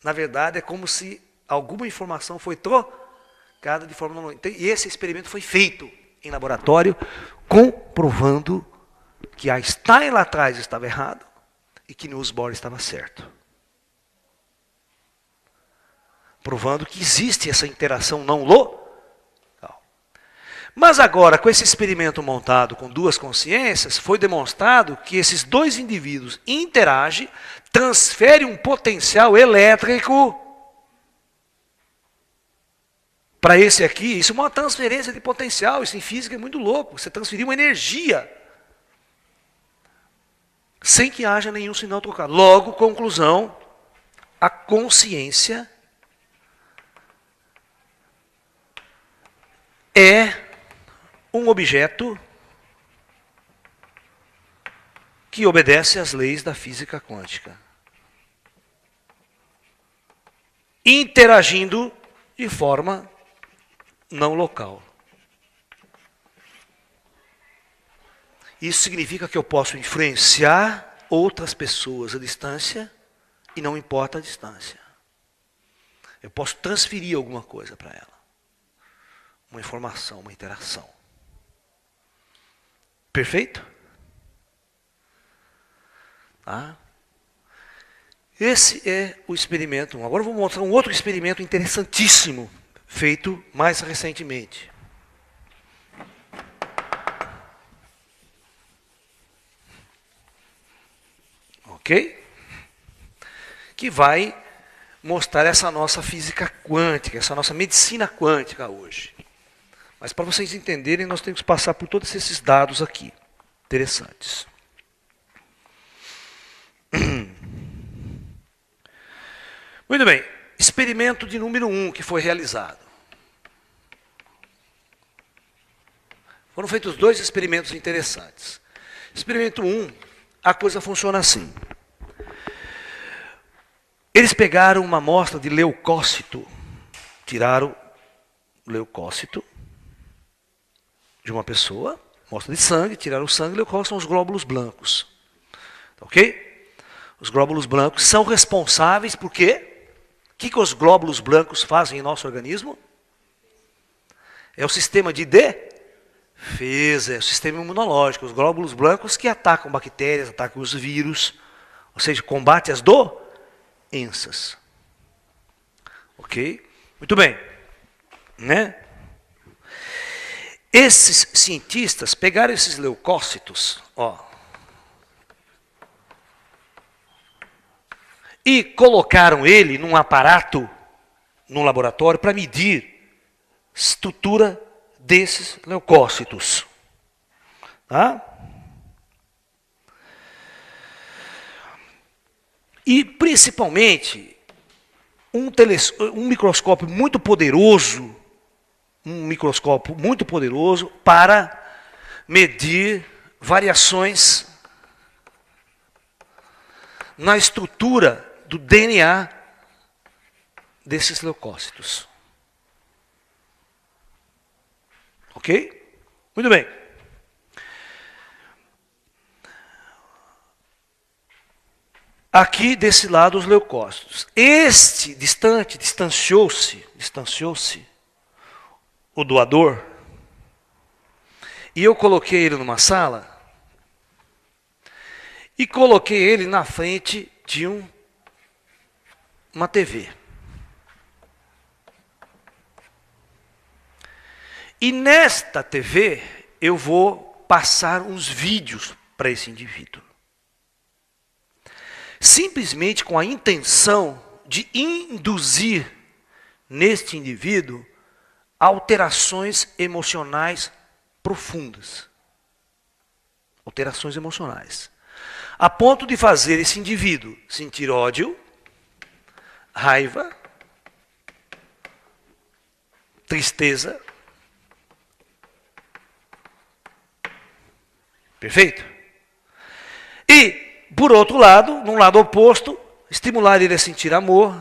Na verdade, é como se alguma informação foi trocada de forma não. E esse experimento foi feito em laboratório, comprovando que Einstein lá atrás estava errado e que Niels Bohr estava certo. Provando que existe essa interação não local. Mas agora, com esse experimento montado com duas consciências, foi demonstrado que esses dois indivíduos interagem, transferem um potencial elétrico para esse aqui. Isso é uma transferência de potencial, isso em física é muito louco. Você transferir uma energia. sem que haja nenhum sinal trocado. Logo, conclusão, a consciência é um objeto que obedece às leis da física quântica, interagindo de forma não local. Isso significa que eu posso influenciar outras pessoas à distância e não importa a distância. Eu posso transferir alguma coisa para ela. Uma informação, uma interação. Perfeito? Tá? Esse é o experimento 1. Agora eu vou mostrar um outro experimento interessantíssimo, feito mais recentemente. Ok? Que vai mostrar essa nossa física quântica, essa nossa medicina quântica hoje. Mas para vocês entenderem, nós temos que passar por todos esses dados aqui, interessantes. Muito bem, experimento de número 1 que foi realizado. Foram feitos 2 experimentos interessantes. Experimento 1, a coisa funciona assim. Eles pegaram uma amostra de leucócito, tiraram leucócito de uma pessoa, amostra de sangue, tiraram o sangue, leucócitos são os glóbulos brancos. Ok? Os glóbulos brancos são responsáveis por quê? O que os glóbulos brancos fazem em nosso organismo? É o sistema de defesa, é o sistema imunológico. Os glóbulos brancos que atacam bactérias, atacam os vírus, ou seja, combate as doenças. Ok? Muito bem. Né? Esses cientistas pegaram esses leucócitos, e colocaram ele num aparato, num laboratório, para medir a estrutura desses leucócitos. Tá? E, principalmente, um microscópio muito poderoso, para medir variações na estrutura do DNA desses leucócitos. Ok? Muito bem. Aqui desse lado os leucócitos. Este distanciou-se o doador, e eu coloquei ele numa sala e coloquei ele na frente de uma TV. E nesta TV eu vou passar uns vídeos para esse indivíduo. Simplesmente com a intenção de induzir neste indivíduo alterações emocionais profundas. Alterações emocionais. A ponto de fazer esse indivíduo sentir ódio, raiva, tristeza. Perfeito? E, por outro lado, num lado oposto, estimular ele a sentir amor,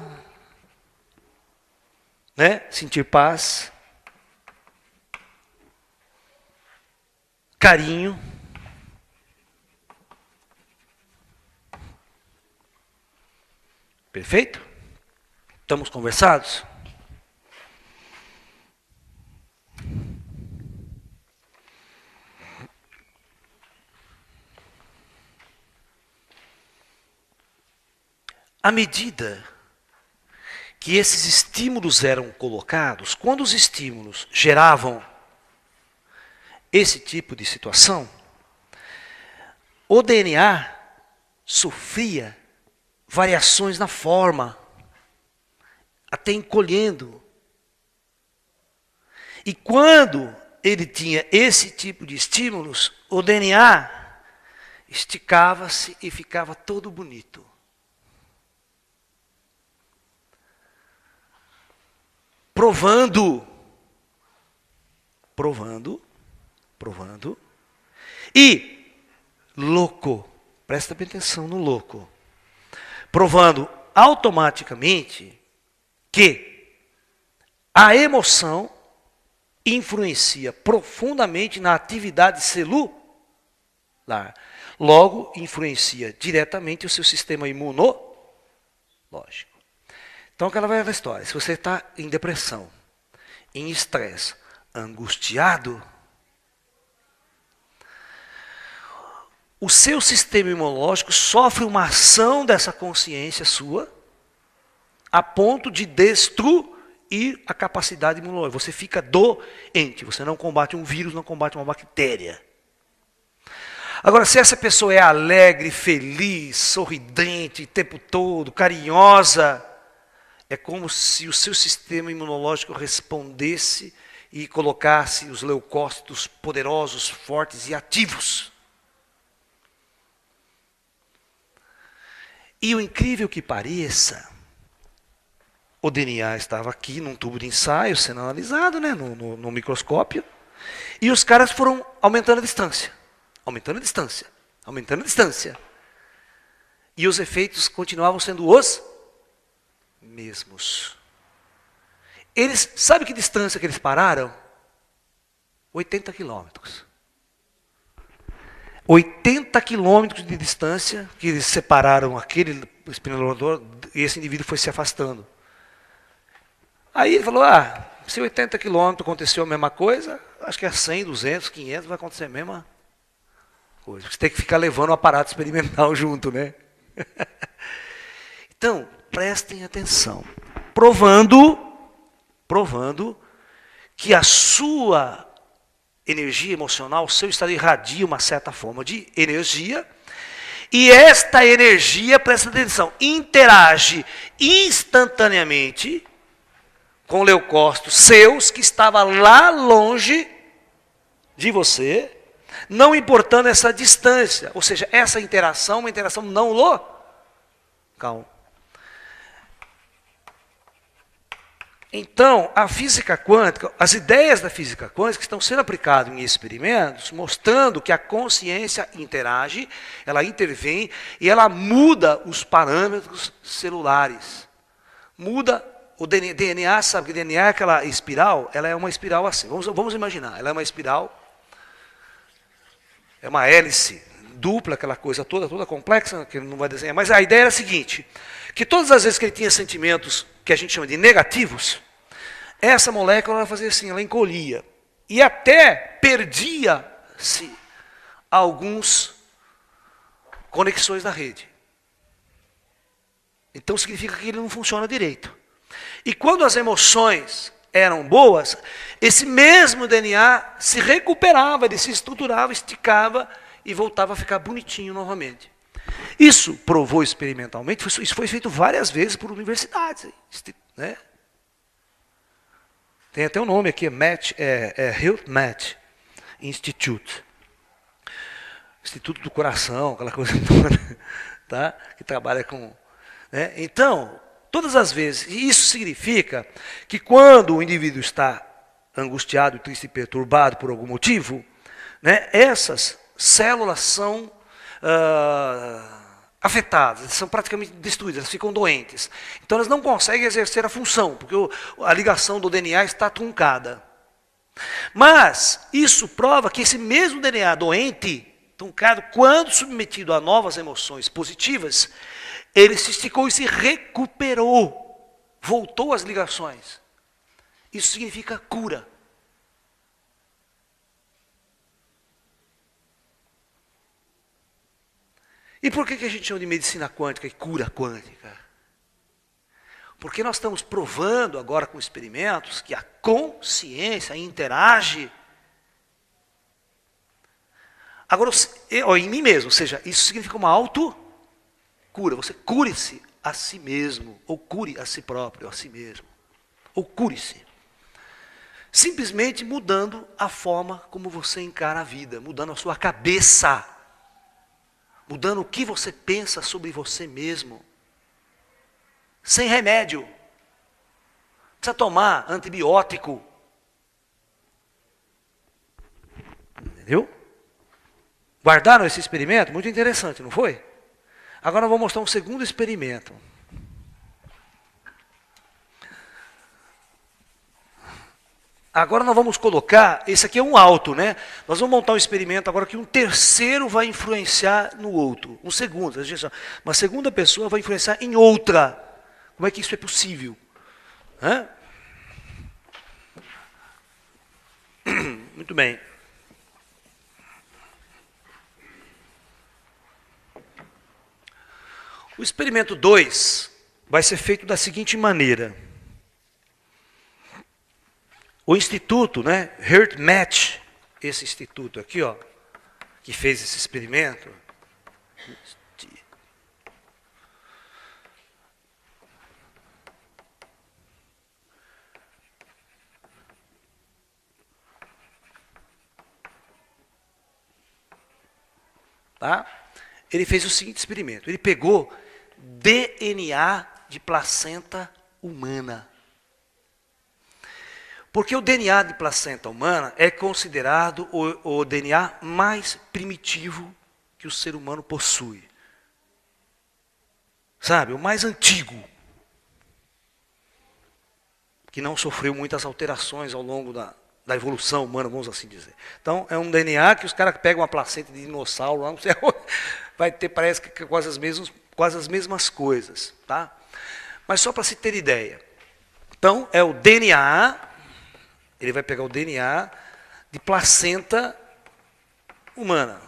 né? Sentir paz, carinho. Perfeito? Estamos conversados? À medida que esses estímulos eram colocados, quando os estímulos geravam esse tipo de situação, o DNA sofria variações na forma, até encolhendo. E quando ele tinha esse tipo de estímulos, o DNA esticava-se e ficava todo bonito. Provando. E louco, presta bem atenção no louco. Provando automaticamente que a emoção influencia profundamente na atividade celular. Logo, influencia diretamente o seu sistema imunológico. Então, aquela velha história. Se você está em depressão, em estresse, angustiado, o seu sistema imunológico sofre uma ação dessa consciência sua a ponto de destruir a capacidade imunológica. Você fica doente. Você não combate um vírus, não combate uma bactéria. Agora, se essa pessoa é alegre, feliz, sorridente o tempo todo, carinhosa, é como se o seu sistema imunológico respondesse e colocasse os leucócitos poderosos, fortes e ativos. E o incrível que pareça, o DNA estava aqui num tubo de ensaio sendo analisado, né, no microscópio, e os caras foram aumentando a distância. E os efeitos continuavam sendo os mesmos. Sabe que distância que eles pararam? 80 quilômetros. 80 quilômetros de distância que eles separaram aquele espinelador e esse indivíduo foi se afastando. Aí ele falou, se 80 quilômetros aconteceu a mesma coisa, acho que é 100, 200, 500 vai acontecer a mesma coisa. Você tem que ficar levando o aparato experimental junto, né? Então, prestem atenção. Provando que a sua energia emocional, o seu estado irradia uma certa forma de energia, e esta energia, presta atenção, interage instantaneamente com leucócitos seus, que estava lá longe de você, não importando essa distância, ou seja, essa interação, uma interação não local. Então, a física quântica, as ideias da física quântica estão sendo aplicadas em experimentos, mostrando que a consciência interage, ela intervém e ela muda os parâmetros celulares. Muda o DNA, sabe que DNA é aquela espiral? Ela é uma espiral assim, vamos imaginar, ela é uma espiral, é uma hélice dupla, aquela coisa toda complexa, que ele não vai desenhar, mas a ideia era a seguinte, que todas as vezes que ele tinha sentimentos que a gente chama de negativos, essa molécula ela fazia assim, ela encolhia. E até perdia-se algumas conexões da rede. Então significa que ele não funciona direito. E quando as emoções eram boas, esse mesmo DNA se recuperava, ele se estruturava, esticava e voltava a ficar bonitinho novamente. Isso provou experimentalmente, isso foi feito várias vezes por universidades. Né? Tem até um nome aqui, HealthMath Institute. Instituto do Coração, aquela coisa toda, tá? Que trabalha com... Né? Então, todas as vezes, e isso significa que quando o indivíduo está angustiado, triste e perturbado por algum motivo, né, essas células são afetadas, são praticamente destruídas, elas ficam doentes. Então elas não conseguem exercer a função, porque a ligação do DNA está truncada. Mas isso prova que esse mesmo DNA doente, truncado, quando submetido a novas emoções positivas, ele se esticou e se recuperou, voltou às ligações. Isso significa cura. E por que a gente chama de medicina quântica e cura quântica? Porque nós estamos provando agora com experimentos que a consciência interage agora em mim mesmo, ou seja, isso significa uma autocura. Você cure-se a si mesmo, ou cure a si próprio, a si mesmo. Ou cure-se. Simplesmente mudando a forma como você encara a vida, mudando a sua cabeça. mudando o que você pensa sobre você mesmo. Sem remédio. Precisa tomar antibiótico. Entendeu? Guardaram esse experimento? Muito interessante, não foi? Agora eu vou mostrar um segundo experimento. Agora nós vamos colocar, esse aqui é um alto, né? Nós vamos montar um experimento agora que um terceiro vai influenciar no outro. Um segundo, uma segunda pessoa vai influenciar em outra. Como é que isso é possível? Hã? Muito bem. O experimento 2 vai ser feito da seguinte maneira. O instituto, né, HeartMath, esse instituto aqui, ó, que fez esse experimento, tá? Ele fez o seguinte experimento, ele pegou DNA de placenta humana. Porque o DNA de placenta humana é considerado o DNA mais primitivo que o ser humano possui. Sabe, o mais antigo. Que não sofreu muitas alterações ao longo da evolução humana, vamos assim dizer. Então, é um DNA que os caras pegam uma placenta de dinossauro, não sei onde, vai ter, parece que quase as mesmas coisas. Tá? Mas só para se ter ideia. Então, é o DNA... Ele vai pegar o DNA de placenta humana.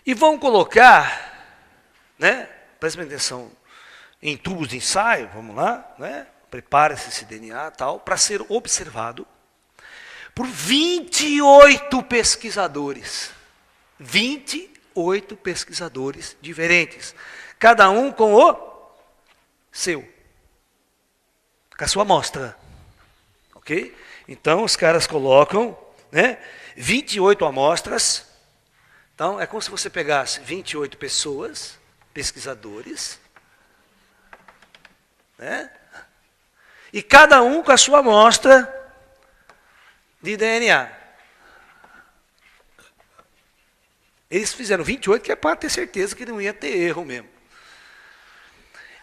E vão colocar, né, preste atenção, em tubos de ensaio, vamos lá, né, prepara-se esse DNA tal, para ser observado por 28 pesquisadores. 28 pesquisadores diferentes. Cada um com o seu, com a sua amostra, ok? Então os caras colocam, né, 28 amostras. Então é como se você pegasse 28 pessoas, pesquisadores, né, e cada um com a sua amostra de DNA. Eles fizeram 28, que é para ter certeza que não ia ter erro mesmo.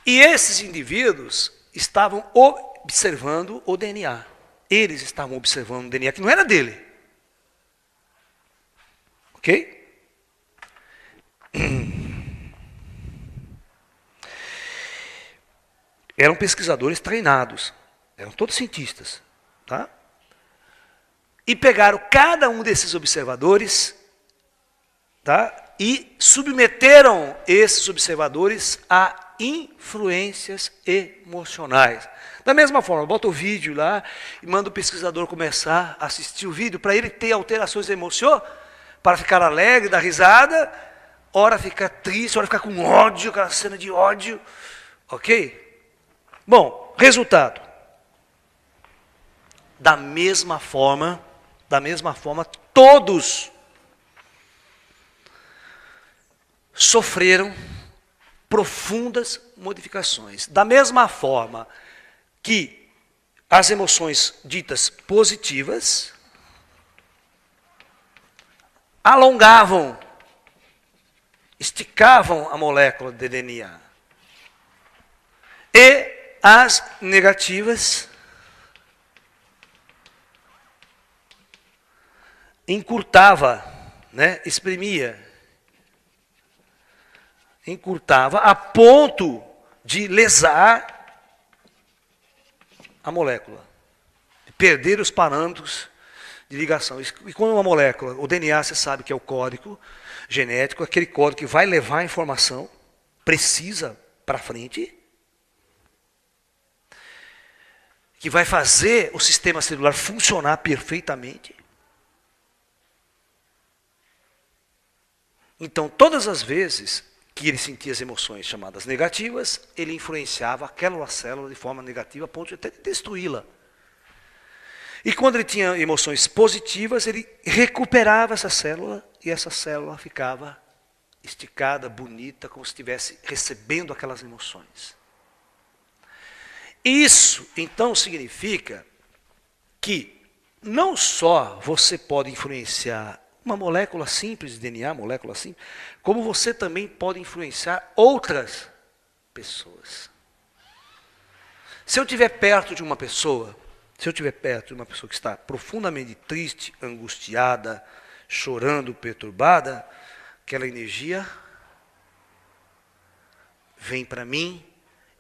E esses indivíduos estavam observando o DNA. Eles estavam observando o DNA que não era dele. Ok? Eram pesquisadores treinados. Eram todos cientistas. Tá? E pegaram cada um desses observadores, tá? E submeteram esses observadores a influências emocionais. Da mesma forma, bota o vídeo lá e manda o pesquisador começar a assistir o vídeo para ele ter alterações emocionais, para ficar alegre, dar risada, ora ficar triste, ora ficar com ódio, aquela cena de ódio. Ok? Bom, resultado. Da mesma forma, todos sofreram profundas modificações. Da mesma forma que as emoções ditas positivas alongavam, esticavam a molécula de DNA. E as negativas encurtava, né, encurtava a ponto de lesar a molécula, de perder os parâmetros de ligação. E quando uma molécula, o DNA, você sabe que é o código genético, aquele código que vai levar a informação precisa para frente, que vai fazer o sistema celular funcionar perfeitamente. Então, todas as vezes que ele sentia as emoções chamadas negativas, ele influenciava aquela célula de forma negativa a ponto de até destruí-la. E quando ele tinha emoções positivas, ele recuperava essa célula e essa célula ficava esticada, bonita, como se estivesse recebendo aquelas emoções. Isso, então, significa que não só você pode influenciar uma molécula simples de DNA, molécula simples, como você também pode influenciar outras pessoas. Se eu estiver perto de uma pessoa, que está profundamente triste, angustiada, chorando, perturbada, aquela energia vem para mim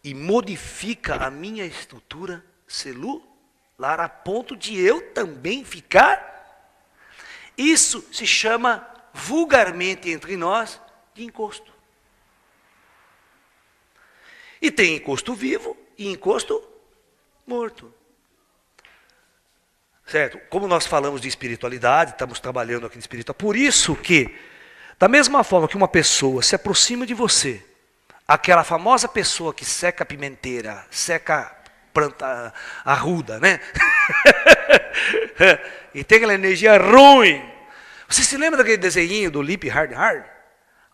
e modifica a minha estrutura celular a ponto de eu também ficar. Isso se chama vulgarmente entre nós de encosto. E tem encosto vivo e encosto morto. Certo? Como nós falamos de espiritualidade, estamos trabalhando aqui de espiritualidade, por isso que, da mesma forma que uma pessoa se aproxima de você, aquela famosa pessoa que seca a pimenteira, seca a planta arruda, né? E tem aquela energia ruim. Você se lembra daquele desenho do Lip Hard Hard?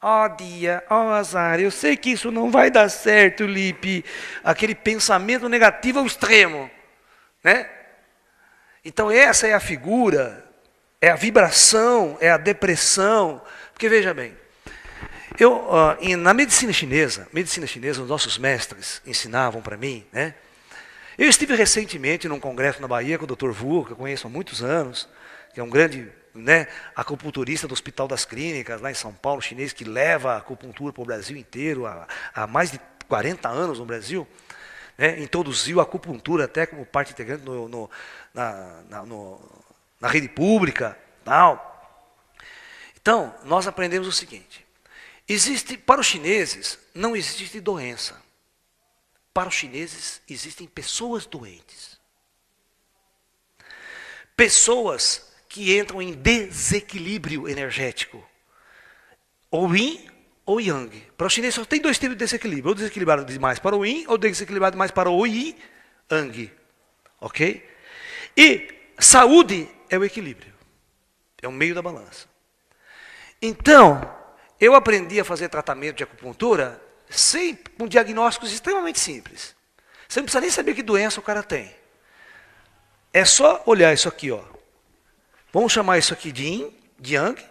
Ó dia, ó azar, eu sei que isso não vai dar certo, Lip. Aquele pensamento negativo ao extremo, né? Então essa é a figura, é a vibração, é a depressão. Porque veja bem, na medicina chinesa, os nossos mestres ensinavam para mim, né? Eu estive recentemente num congresso na Bahia com o Dr. Vu, que eu conheço há muitos anos, que é um grande, né, acupunturista do Hospital das Clínicas, lá em São Paulo, chinês, que leva a acupuntura para o Brasil inteiro, há mais de 40 anos no Brasil. Né, introduziu a acupuntura até como parte integrante na rede pública. Tal. Então, nós aprendemos o seguinte: para os chineses, não existe doença. Para os chineses, existem pessoas doentes. Pessoas que entram em desequilíbrio energético. Ou yin ou yang. Para os chineses só tem dois tipos de desequilíbrio. Ou desequilibrado demais para o yin, ou desequilibrado demais para o yang. Ok? E saúde é o equilíbrio. É o meio da balança. Então, eu aprendi a fazer tratamento de acupuntura com diagnósticos extremamente simples. Você não precisa nem saber que doença o cara tem. É só olhar isso aqui, ó. Vamos chamar isso aqui de yin, de yang,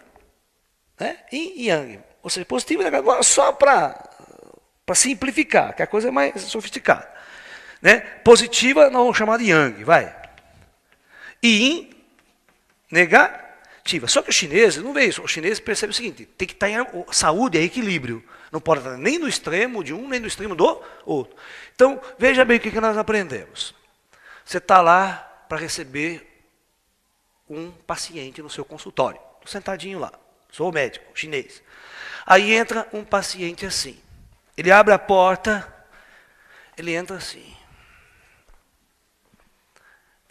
né? Yin e yang. Ou seja, positivo e negativo, só para simplificar, que a coisa é mais sofisticada. Né? Positiva, nós vamos chamar de yang, vai. E yin, negativa. Só que os chineses não vê isso. Os chineses percebem o seguinte: tem que estar em saúde, é equilíbrio. Não pode estar nem no extremo de um, nem no extremo do outro. Então, veja bem o que nós aprendemos. Você está lá para receber um paciente no seu consultório. Estou sentadinho lá. Sou médico, chinês. Aí entra um paciente assim. Ele abre a porta, ele entra assim.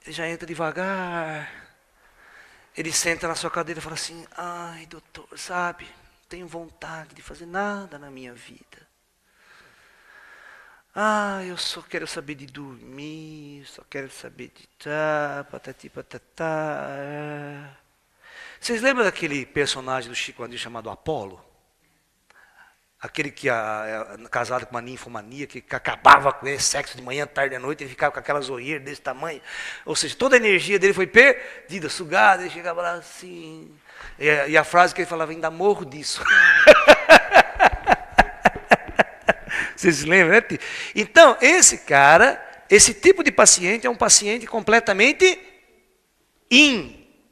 Ele já entra devagar. Ele senta na sua cadeira e fala assim: ai, doutor, sabe, não tenho vontade de fazer nada na minha vida. Ah, eu só quero saber de dormir, só quero saber de patati patatá. Vocês lembram daquele personagem do Chico Anísio chamado Apolo? Aquele que casado com uma ninfomania, que acabava com ele, sexo de manhã, tarde à noite, ele ficava com aquelas olheiras desse tamanho. Ou seja, toda a energia dele foi perdida, sugada, ele chegava lá assim. E a frase que ele falava: ainda morro disso. Vocês se lembram, né? Então, esse cara, esse tipo de paciente é um paciente completamente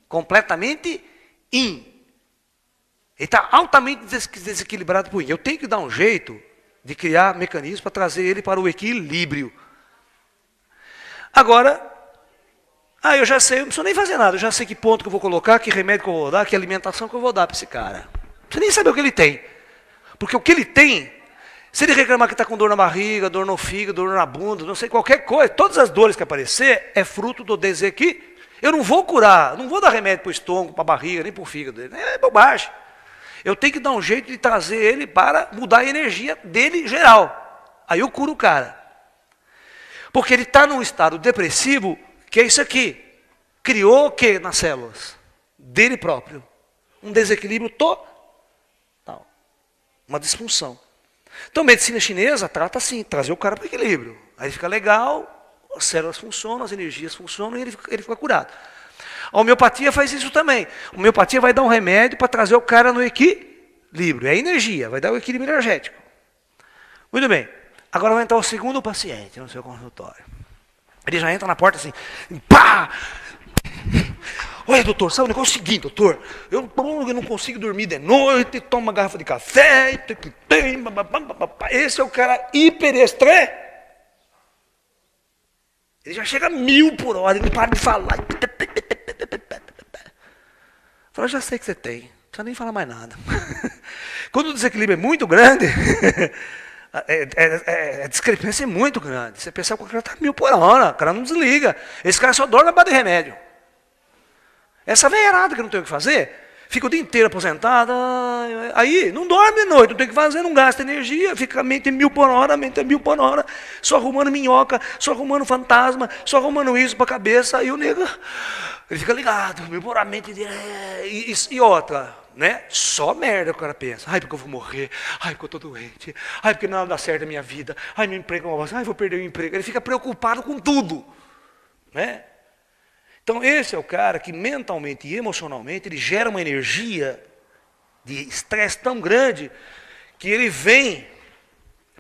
completamente in. Ele está altamente desequilibrado por yin. Eu tenho que dar um jeito de criar mecanismos para trazer ele para o equilíbrio. Agora, eu já sei, eu não preciso nem fazer nada. Eu já sei que ponto que eu vou colocar, que remédio que eu vou dar, que alimentação que eu vou dar para esse cara. Não precisa nem saber o que ele tem. Porque o que ele tem, se ele reclamar que está com dor na barriga, dor no fígado, dor na bunda, não sei, qualquer coisa, todas as dores que aparecer, é fruto do desequilíbrio. Eu não vou curar, não vou dar remédio para o estômago, para a barriga, nem para o fígado. É bobagem. Eu tenho que dar um jeito de trazer ele para mudar a energia dele geral. Aí eu curo o cara. Porque ele está num estado depressivo, que é isso aqui. criou o que nas células? Dele próprio. Um desequilíbrio total. Uma disfunção. Então, a medicina chinesa trata assim, trazer o cara para o equilíbrio. Aí fica legal, as células funcionam, as energias funcionam e ele fica curado. A homeopatia faz isso também. A homeopatia vai dar um remédio para trazer o cara no equilíbrio. É energia, vai dar o equilíbrio energético. Muito bem. Agora vai entrar o segundo paciente no seu consultório. Ele já entra na porta assim, pá! Olha, doutor, sabe o negócio é o seguinte, doutor? Eu não consigo dormir de noite, tomo uma garrafa de café, esse é o cara hiperestresse. Ele já chega a 1000 por hora, ele não para de falar. Fala, já sei que você tem, não precisa nem falar mais nada. Quando o desequilíbrio é muito grande, a discrepância é muito grande. Você pensa que o cara está 1000 por hora, o cara não desliga. Esse cara só dorme na base de remédio. Essa velharada que não tem o que fazer, fica o dia inteiro aposentada, aí não dorme de noite, não tem o que fazer, não gasta energia, fica a mente 1000 por hora, só arrumando minhoca, só arrumando fantasma, só arrumando isso para a cabeça, aí o nego, ele fica ligado, 1000 por hora, mente dele, e outra, né? Só merda o cara pensa, ai porque eu vou morrer, ai porque eu estou doente, ai porque nada dá certo na minha vida, ai meu emprego é uma bosta, ai vou perder o emprego, ele fica preocupado com tudo, né? Então esse é o cara que mentalmente e emocionalmente ele gera uma energia de estresse tão grande que ele vem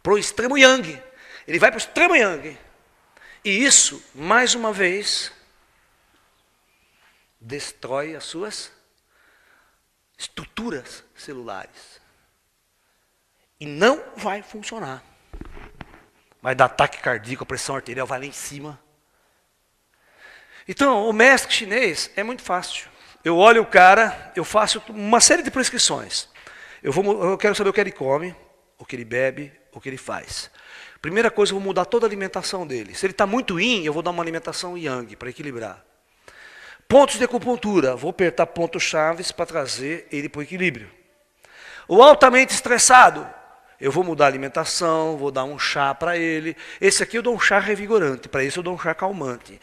para o extremo yang. Ele vai para o extremo yang. E isso, mais uma vez, destrói as suas estruturas celulares. E não vai funcionar. Vai dar ataque cardíaco, a pressão arterial vai lá em cima. Então, o mestre chinês é muito fácil. Eu olho o cara, eu faço uma série de prescrições. Eu quero saber o que ele come, o que ele bebe, o que ele faz. Primeira coisa, eu vou mudar toda a alimentação dele. Se ele está muito yin, eu vou dar uma alimentação yang, para equilibrar. Pontos de acupuntura, vou apertar pontos chaves para trazer ele para o equilíbrio. O altamente estressado, eu vou mudar a alimentação, vou dar um chá para ele. Esse aqui eu dou um chá revigorante, para esse eu dou um chá calmante.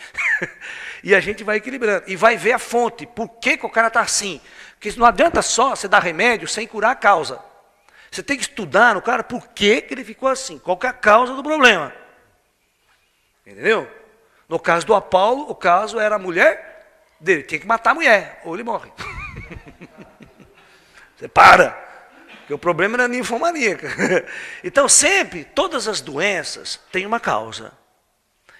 E a gente vai equilibrando. E vai ver a fonte, por que o cara está assim. Porque não adianta só você dar remédio sem curar a causa. Você tem que estudar no cara por que ele ficou assim, qual que é a causa do problema. Entendeu? No caso do Apolo, o caso era a mulher dele. Tinha que matar a mulher, ou ele morre. Você para. Porque o problema era a ninfomaníaca. Então, sempre, todas as doenças têm uma causa.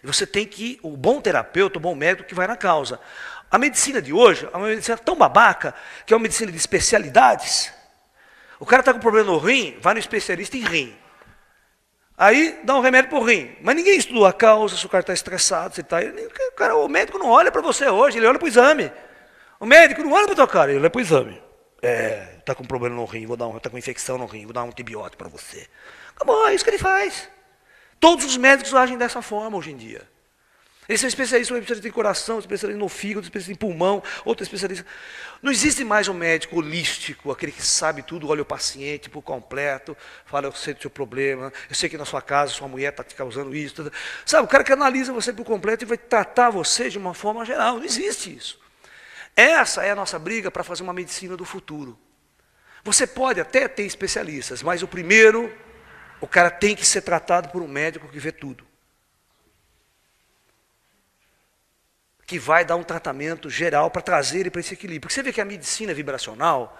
E você tem que, o bom terapeuta, o bom médico que vai na causa. A medicina de hoje é uma medicina tão babaca, que é uma medicina de especialidades. O cara está com problema no rim, vai no especialista em rim. Aí dá um remédio para o rim. Mas ninguém estudou a causa, se o cara está estressado, se está... O médico não olha para você hoje, ele olha para o exame. O médico não olha para o teu cara, ele olha para o exame. Está com problema no rim, está com infecção no rim, vou dar um antibiótico para você. Acabou, é isso que ele faz. Todos os médicos agem dessa forma hoje em dia. Eles são especialistas, um especialista em coração, especialista no fígado, especialista em pulmão, outro especialista. Não existe mais um médico holístico, aquele que sabe tudo, olha o paciente por completo, fala, eu sei do seu problema, eu sei que na sua casa sua mulher está te causando isso. Tudo. Sabe, o cara que analisa você por completo e vai tratar você de uma forma geral. Não existe isso. Essa é a nossa briga para fazer uma medicina do futuro. Você pode até ter especialistas, mas o primeiro, o cara tem que ser tratado por um médico que vê tudo. Que vai dar um tratamento geral para trazer ele para esse equilíbrio. Porque você vê que a medicina vibracional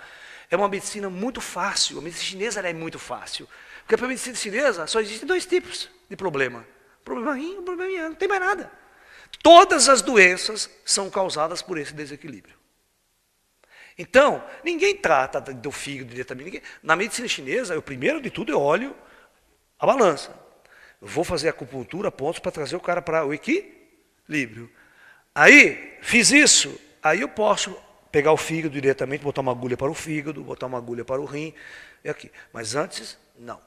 é uma medicina muito fácil. A medicina chinesa é muito fácil. Porque para a medicina chinesa só existem 2 tipos de problema. Problema rim e problema yang, não tem mais nada. Todas as doenças são causadas por esse desequilíbrio. Então, ninguém trata do fígado diretamente. Na medicina chinesa, primeiro de tudo, eu olho a balança. Eu vou fazer acupuntura, pontos, para trazer o cara para o equilíbrio. Aí, fiz isso, aí eu posso pegar o fígado diretamente, botar uma agulha para o fígado, botar uma agulha para o rim, e aqui. Mas antes, não.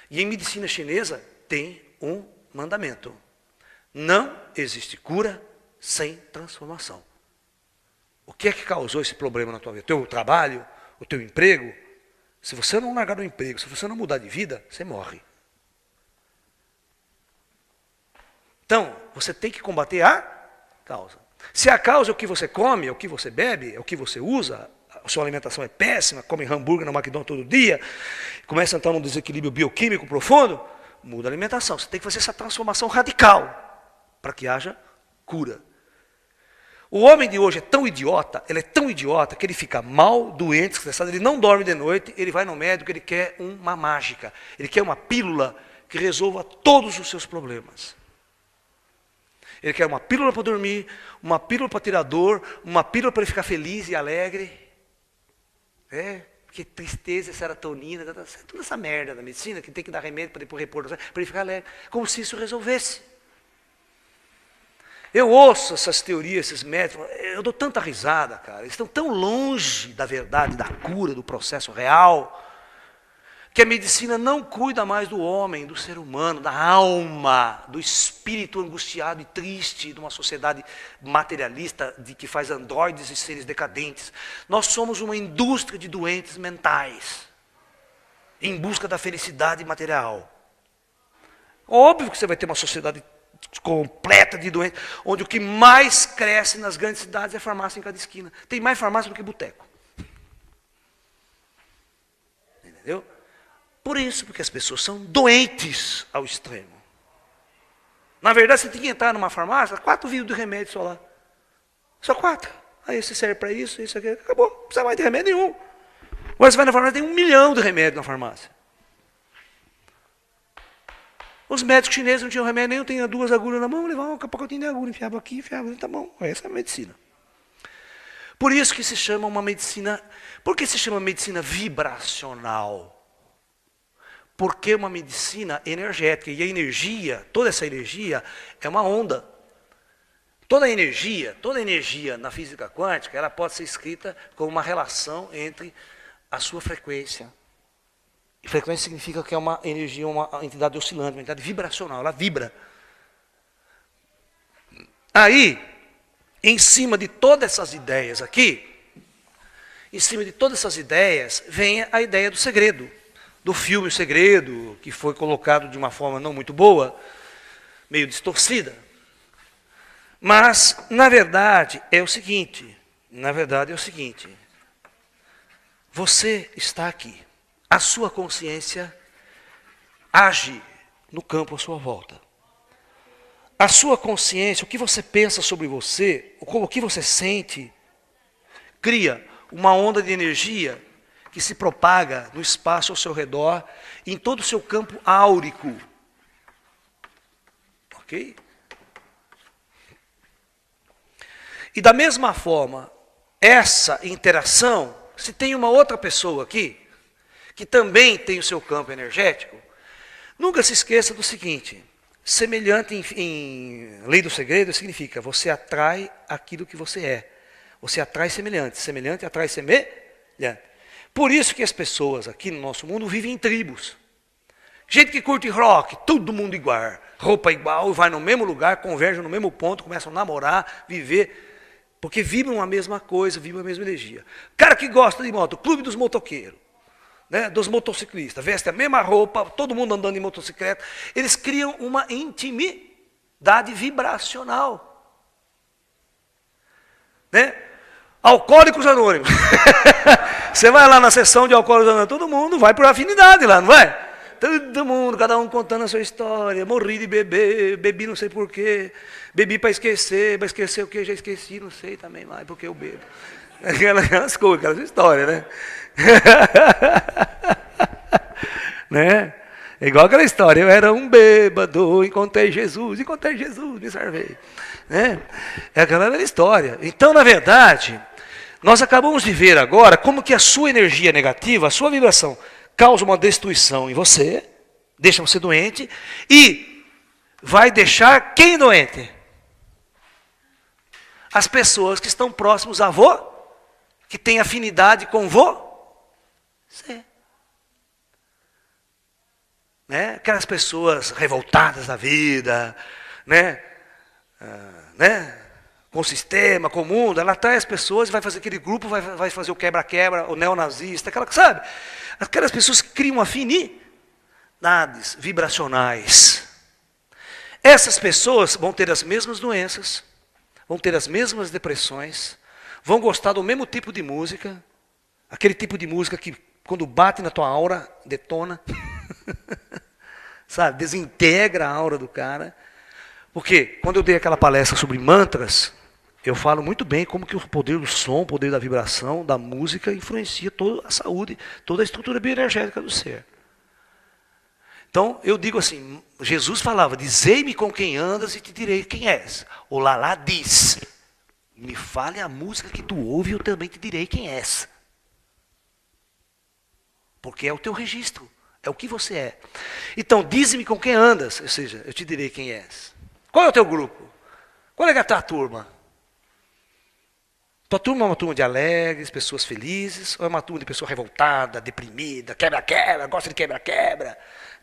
E em medicina chinesa, tem um mandamento. Não existe cura sem transformação. O que é que causou esse problema na tua vida? O teu trabalho, o teu emprego? Se você não largar o emprego, se você não mudar de vida, você morre. Então, você tem que combater a causa. Se a causa é o que você come, é o que você bebe, é o que você usa, a sua alimentação é péssima, come hambúrguer no McDonald's todo dia, começa a entrar num desequilíbrio bioquímico profundo, muda a alimentação. Você tem que fazer essa transformação radical para que haja cura. O homem de hoje é tão idiota, ele é tão idiota, que ele fica mal, doente, estressado, ele não dorme de noite, ele vai no médico, ele quer uma mágica, ele quer uma pílula que resolva todos os seus problemas. Ele quer uma pílula para dormir, uma pílula para tirar dor, uma pílula para ele ficar feliz e alegre. Porque tristeza, serotonina, toda essa merda da medicina, que tem que dar remédio para depois repor, para ele ficar alegre, como se isso resolvesse. Eu ouço essas teorias, esses médicos, eu dou tanta risada, cara. Eles estão tão longe da verdade, da cura, do processo real, que a medicina não cuida mais do homem, do ser humano, da alma, do espírito angustiado e triste de uma sociedade materialista que faz androides e seres decadentes. Nós somos uma indústria de doentes mentais, em busca da felicidade material. Óbvio que você vai ter uma sociedade completa de doentes, onde o que mais cresce nas grandes cidades é farmácia em cada esquina. Tem mais farmácia do que boteco. Entendeu? Por isso, porque as pessoas são doentes ao extremo. Na verdade, você tem que entrar numa farmácia, 4 vidros de remédio só lá. Só 4. Aí esse serve para isso, isso aqui, acabou. Não precisa mais de remédio nenhum. Agora você vai na farmácia, tem 1 milhão de remédios na farmácia. Os médicos chineses não tinham remédio nenhum, tinham 2 agulhas na mão, levavam um pacotinho de agulha, enfiava aqui, enfiava, tá bom. Essa é a medicina. Por isso que se chama uma medicina, por que se chama medicina vibracional? Porque é uma medicina energética, e a energia, toda essa energia é uma onda. Toda energia na física quântica, ela pode ser escrita como uma relação entre a sua frequência. E frequência significa que é uma energia, uma entidade oscilante, uma entidade vibracional, ela vibra. Aí, em cima de todas essas ideias aqui, vem a ideia do segredo. Do filme O Segredo, que foi colocado de uma forma não muito boa, meio distorcida. Mas, na verdade, é o seguinte, você está aqui, a sua consciência age no campo à sua volta. A sua consciência, o que você pensa sobre você, o que você sente, cria uma onda de energia que se propaga no espaço ao seu redor, em todo o seu campo áurico. Ok? E da mesma forma, essa interação, se tem uma outra pessoa aqui, que também tem o seu campo energético, nunca se esqueça do seguinte, semelhante em lei do segredo significa, você atrai aquilo que você é. Você atrai semelhante, semelhante atrai semelhante. Por isso que as pessoas aqui no nosso mundo vivem em tribos. Gente que curte rock, todo mundo igual, roupa igual, vai no mesmo lugar, convergem no mesmo ponto, começam a namorar, viver, porque vibram a mesma coisa, vibram a mesma energia. Cara que gosta de moto, clube dos motoqueiros, né, dos motociclistas, veste a mesma roupa, todo mundo andando em motocicleta, eles criam uma intimidade vibracional. Né? Alcoólicos Anônimos. Você vai lá na sessão de Alcoólicos Anônimos, todo mundo vai por afinidade lá, não vai? Todo mundo, cada um contando a sua história. Morri de beber, bebi não sei porquê. Bebi para esquecer o que? Já esqueci, não sei também mais porque eu bebo. Aquelas coisas, aquelas histórias, né? Né? É igual aquela história, eu era um bêbado, encontrei Jesus, me salvei. Né? É aquela história. Então, na verdade, nós acabamos de ver agora como que a sua energia negativa, a sua vibração, causa uma destruição em você, deixa você doente, e vai deixar quem doente? As pessoas que estão próximos a que têm afinidade com você. Né? Aquelas pessoas revoltadas da vida, né? Com o sistema, com o mundo, ela atrai as pessoas e vai fazer aquele grupo, vai fazer o quebra-quebra, o neonazista, sabe? Aquelas pessoas que criam afinidades vibracionais. Essas pessoas vão ter as mesmas doenças, vão ter as mesmas depressões, vão gostar do mesmo tipo de música, aquele tipo de música que quando bate na tua aura, detona, sabe, desintegra a aura do cara. Porque quando eu dei aquela palestra sobre mantras, eu falo muito bem como que o poder do som, o poder da vibração, da música influencia toda a saúde, toda a estrutura bioenergética do ser. Então, eu digo assim, Jesus falava, dizei-me com quem andas e te direi quem és. O Lalá diz, me fale a música que tu ouve e eu também te direi quem és. Porque é o teu registro, é o que você é. Então, dize-me com quem andas, ou seja, eu te direi quem és. Qual é o teu grupo? Qual é a tua turma? Tua turma é uma turma de alegres, pessoas felizes, ou é uma turma de pessoa revoltada, deprimida, quebra-quebra, gosta de quebra-quebra,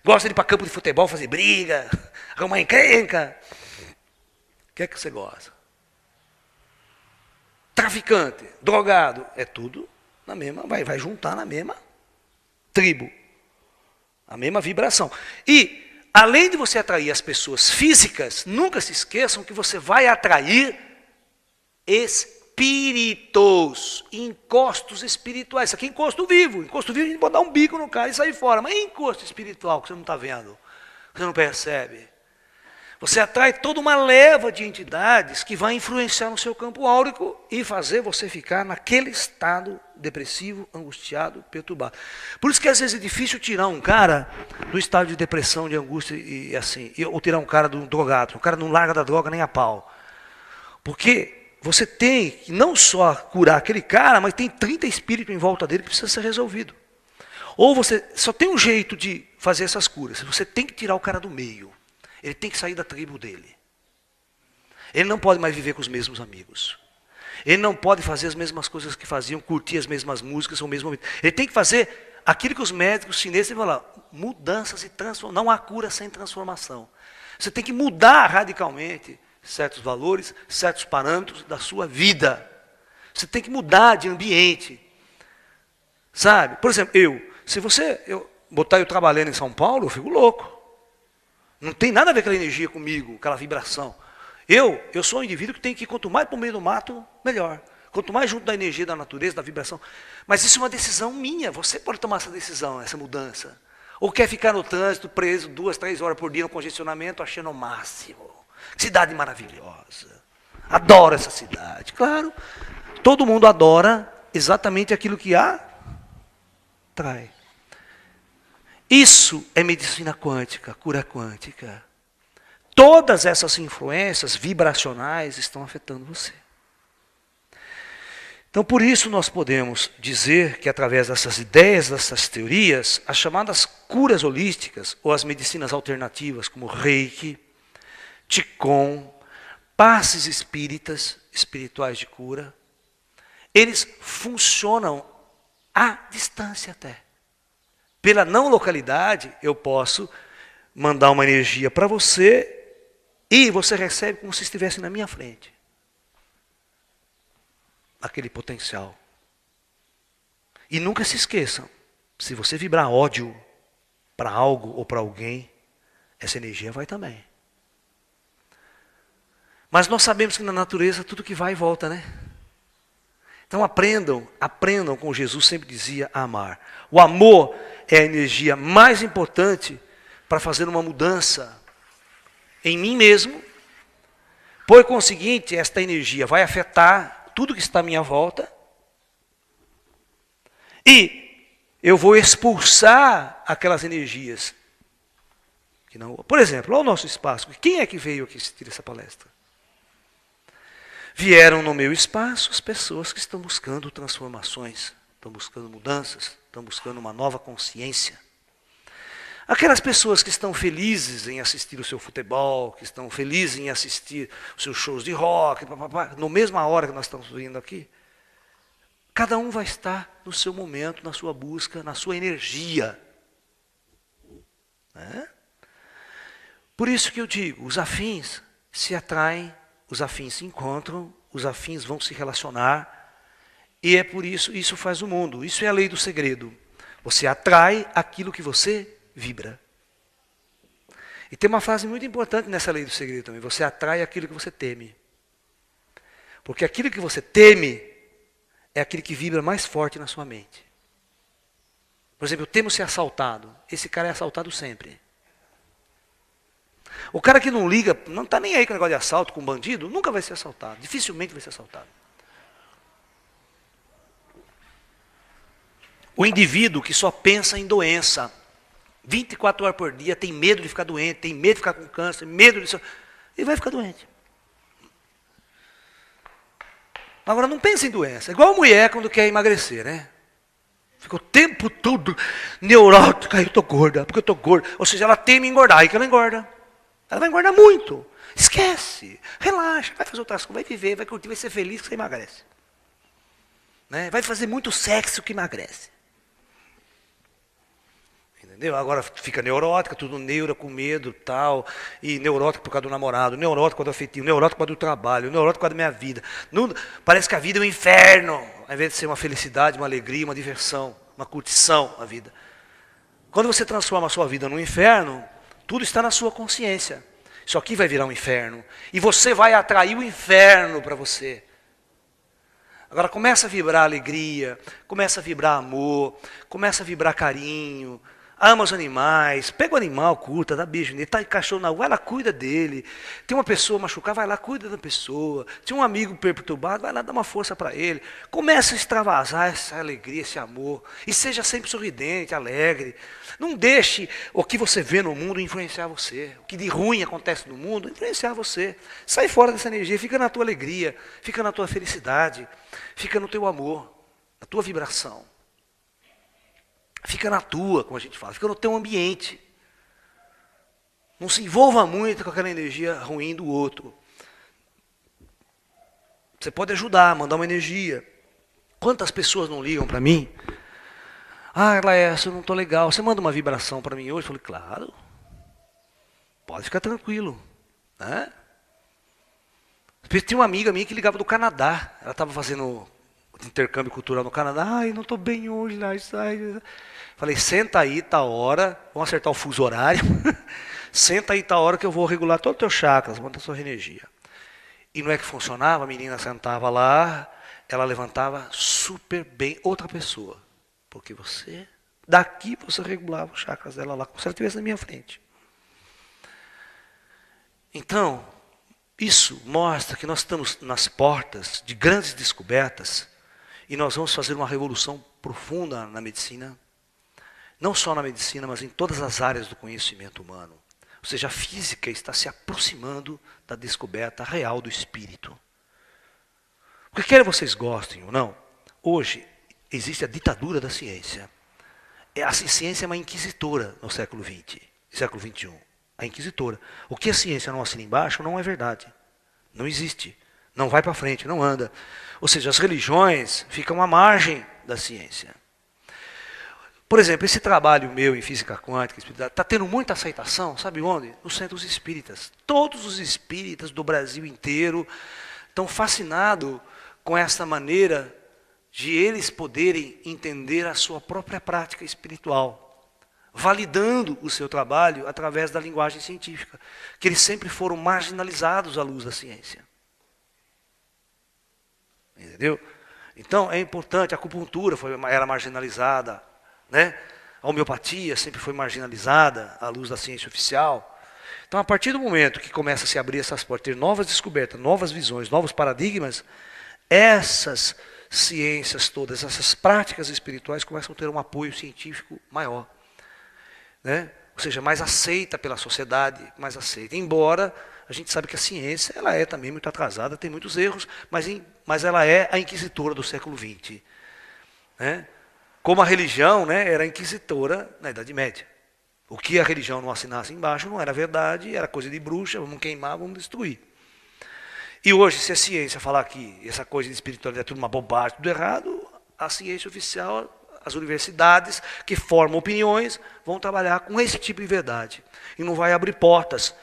gosta de ir para campo de futebol fazer briga, arrumar encrenca? O que é que você gosta? Traficante, drogado, é tudo na mesma, vai juntar na mesma tribo, a mesma vibração. E, além de você atrair as pessoas físicas, nunca se esqueçam que você vai atrair espíritos, encostos espirituais. Isso aqui é encosto vivo. Encosto vivo a gente pode dar um bico no cara e sair fora. Mas é encosto espiritual que você não está vendo, que você não percebe. Você atrai toda uma leva de entidades que vai influenciar no seu campo áurico e fazer você ficar naquele estado depressivo, angustiado, perturbado. Por isso que às vezes é difícil tirar um cara do estado de depressão, de angústia e assim, ou tirar um cara do drogado. O cara não larga da droga nem a pau. Porque você tem que não só curar aquele cara, mas tem 30 espíritos em volta dele que precisa ser resolvido. Ou você só tem um jeito de fazer essas curas. Você tem que tirar o cara do meio. Ele tem que sair da tribo dele. Ele não pode mais viver com os mesmos amigos. Ele não pode fazer as mesmas coisas que faziam, curtir as mesmas músicas, o mesmo momento. Ele tem que fazer aquilo que os médicos chineses falam, mudanças e transformação. Não há cura sem transformação. Você tem que mudar radicalmente certos valores, certos parâmetros da sua vida. Você tem que mudar de ambiente. Sabe? Por exemplo, se eu botar eu trabalhando em São Paulo, eu fico louco. Não tem nada a ver aquela energia comigo, aquela vibração. Eu sou um indivíduo que tem que ir, quanto mais para o meio do mato, melhor. Quanto mais junto da energia, da natureza, da vibração. Mas isso é uma decisão minha. Você pode tomar essa decisão, essa mudança. Ou quer ficar no trânsito, preso 2, 3 horas por dia no congestionamento, achando o máximo. Cidade maravilhosa. Adoro essa cidade. Claro, todo mundo adora exatamente aquilo que atrai. Isso é medicina quântica, cura quântica. Todas essas influências vibracionais estão afetando você. Então, por isso nós podemos dizer que através dessas ideias, dessas teorias, as chamadas curas holísticas, ou as medicinas alternativas, como Reiki, Qigong, passes espirituais de cura, eles funcionam à distância até. Pela não localidade, eu posso mandar uma energia para você e você recebe como se estivesse na minha frente. Aquele potencial. E nunca se esqueçam, se você vibrar ódio para algo ou para alguém, essa energia vai também. Mas nós sabemos que na natureza tudo que vai e volta, né? Então aprendam como Jesus sempre dizia, a amar. O amor é a energia mais importante para fazer uma mudança em mim mesmo. Por conseguinte, esta energia vai afetar tudo que está à minha volta. E eu vou expulsar aquelas energias que não. Por exemplo, olha o nosso espaço. Quem é que veio aqui assistir essa palestra? Vieram no meu espaço as pessoas que estão buscando transformações, estão buscando mudanças, estão buscando uma nova consciência. Aquelas pessoas que estão felizes em assistir o seu futebol, que estão felizes em assistir os seus shows de rock, no mesma hora que nós estamos vindo aqui, cada um vai estar no seu momento, na sua busca, na sua energia. Né? Por isso que eu digo, os afins se atraem, os afins se encontram, os afins vão se relacionar, e é por isso, isso faz o mundo. Isso é a lei do segredo. Você atrai aquilo que você vibra. E tem uma frase muito importante nessa lei do segredo também. Você atrai aquilo que você teme. Porque aquilo que você teme é aquilo que vibra mais forte na sua mente. Por exemplo, eu temo ser assaltado. Esse cara é assaltado sempre. O cara que não liga, não está nem aí com o negócio de assalto, com bandido, nunca vai ser assaltado. Dificilmente vai ser assaltado. O indivíduo que só pensa em doença, 24 horas por dia, tem medo de ficar doente, tem medo de ficar com câncer, medo de... Ele vai ficar doente. Agora não pensa em doença. Igual a mulher quando quer emagrecer, né? Fica o tempo todo neurótica, eu estou gorda, porque eu estou gorda. Ou seja, ela teme engordar, aí que ela engorda. Ela vai engordar muito. Esquece, relaxa, vai fazer outras coisas, vai viver, vai curtir, vai ser feliz que você emagrece. Né? Vai fazer muito sexo que emagrece. Entendeu? Agora fica neurótica, tudo neura, com medo tal, e neurótica por causa do namorado, neurótica por causa do afetivo, neurótica por causa do trabalho, neurótica por causa da minha vida. Não, parece que a vida é um inferno, ao invés de ser uma felicidade, uma alegria, uma diversão, uma curtição a vida. Quando você transforma a sua vida num inferno, tudo está na sua consciência. Isso aqui vai virar um inferno. E você vai atrair o inferno para você. Agora começa a vibrar alegria, começa a vibrar amor, começa a vibrar carinho. Ama os animais, pega o animal, curta, dá beijo nele, tá cachorro na rua, vai lá, cuida dele. Tem uma pessoa machucada, vai lá, cuida da pessoa. Tem um amigo perturbado, vai lá, dá uma força para ele. Começa a extravasar essa alegria, esse amor. E seja sempre sorridente, alegre. Não deixe o que você vê no mundo influenciar você. O que de ruim acontece no mundo, influenciar você. Sai fora dessa energia, fica na tua alegria, fica na tua felicidade, fica no teu amor, na tua vibração. Fica na tua, como a gente fala, fica no teu ambiente. Não se envolva muito com aquela energia ruim do outro. Você pode ajudar, mandar uma energia. Quantas pessoas não ligam para mim? Ah, Laércio, eu não estou legal. Você manda uma vibração para mim hoje? Eu falei, claro. Pode ficar tranquilo. Né? Tinha uma amiga minha que ligava do Canadá. Ela estava fazendo intercâmbio cultural no Canadá. Ai, não estou bem hoje, Laércio. Falei, senta aí, tá hora. Vamos acertar o fuso horário. Senta aí, tá hora que eu vou regular todos os teus chakras, manda a sua energia. E não é que funcionava? A menina sentava lá, ela levantava super bem outra pessoa. Porque daqui você regulava os chakras dela lá, como se ela estivesse na minha frente. Então, isso mostra que nós estamos nas portas de grandes descobertas e nós vamos fazer uma revolução profunda na medicina. Não só na medicina, mas em todas as áreas do conhecimento humano. Ou seja, a física está se aproximando da descoberta real do espírito. Porque quer vocês gostem ou não, hoje existe a ditadura da ciência. A ciência é uma inquisitora no século XX, século XXI. A inquisitora. O que a ciência não assina embaixo não é verdade. Não existe. Não vai para frente, não anda. Ou seja, as religiões ficam à margem da ciência. Por exemplo, esse trabalho meu em física quântica está tendo muita aceitação, sabe onde? Nos centros espíritas. Todos os espíritas do Brasil inteiro estão fascinados com essa maneira de eles poderem entender a sua própria prática espiritual, validando o seu trabalho através da linguagem científica, que eles sempre foram marginalizados à luz da ciência. Entendeu? Então, é importante, a acupuntura era marginalizada, né? A homeopatia sempre foi marginalizada à luz da ciência oficial. Então, a partir do momento que começa a se abrir essas portas, ter novas descobertas, novas visões, novos paradigmas, essas ciências todas, essas práticas espirituais começam a ter um apoio científico maior. Né? Ou seja, mais aceita pela sociedade, mais aceita. Embora a gente sabe que a ciência ela é também muito atrasada, tem muitos erros, mas ela é a inquisitora do século XX. Né? Como a religião, né, era inquisitora na Idade Média. O que a religião não assinasse embaixo não era verdade, era coisa de bruxa, vamos queimar, vamos destruir. E hoje, se a ciência falar que essa coisa de espiritualidade é tudo uma bobagem, tudo errado, a ciência oficial, as universidades que formam opiniões, vão trabalhar com esse tipo de verdade. E não vai abrir portas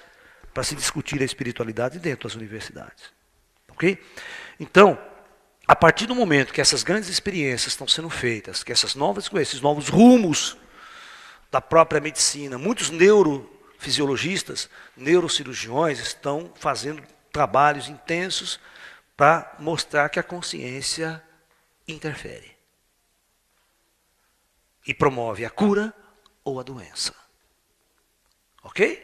para se discutir a espiritualidade dentro das universidades. Ok? Então, a partir do momento que essas grandes experiências estão sendo feitas, que esses novos rumos da própria medicina, muitos neurofisiologistas, neurocirurgiões estão fazendo trabalhos intensos para mostrar que a consciência interfere e promove a cura ou a doença. Ok?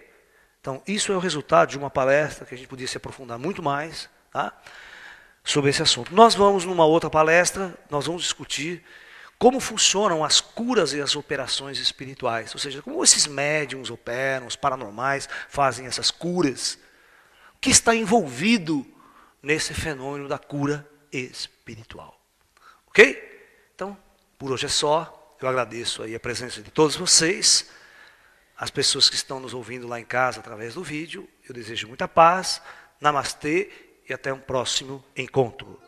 Então, isso é o resultado de uma palestra que a gente podia se aprofundar muito mais, tá? Sobre esse assunto. Nós vamos, numa outra palestra, nós vamos discutir como funcionam as curas e as operações espirituais. Ou seja, como esses médiums operam, os paranormais fazem essas curas. O que está envolvido nesse fenômeno da cura espiritual. Ok? Então, por hoje é só. Eu agradeço aí a presença de todos vocês. As pessoas que estão nos ouvindo lá em casa através do vídeo. Eu desejo muita paz. Namastê e até um próximo encontro.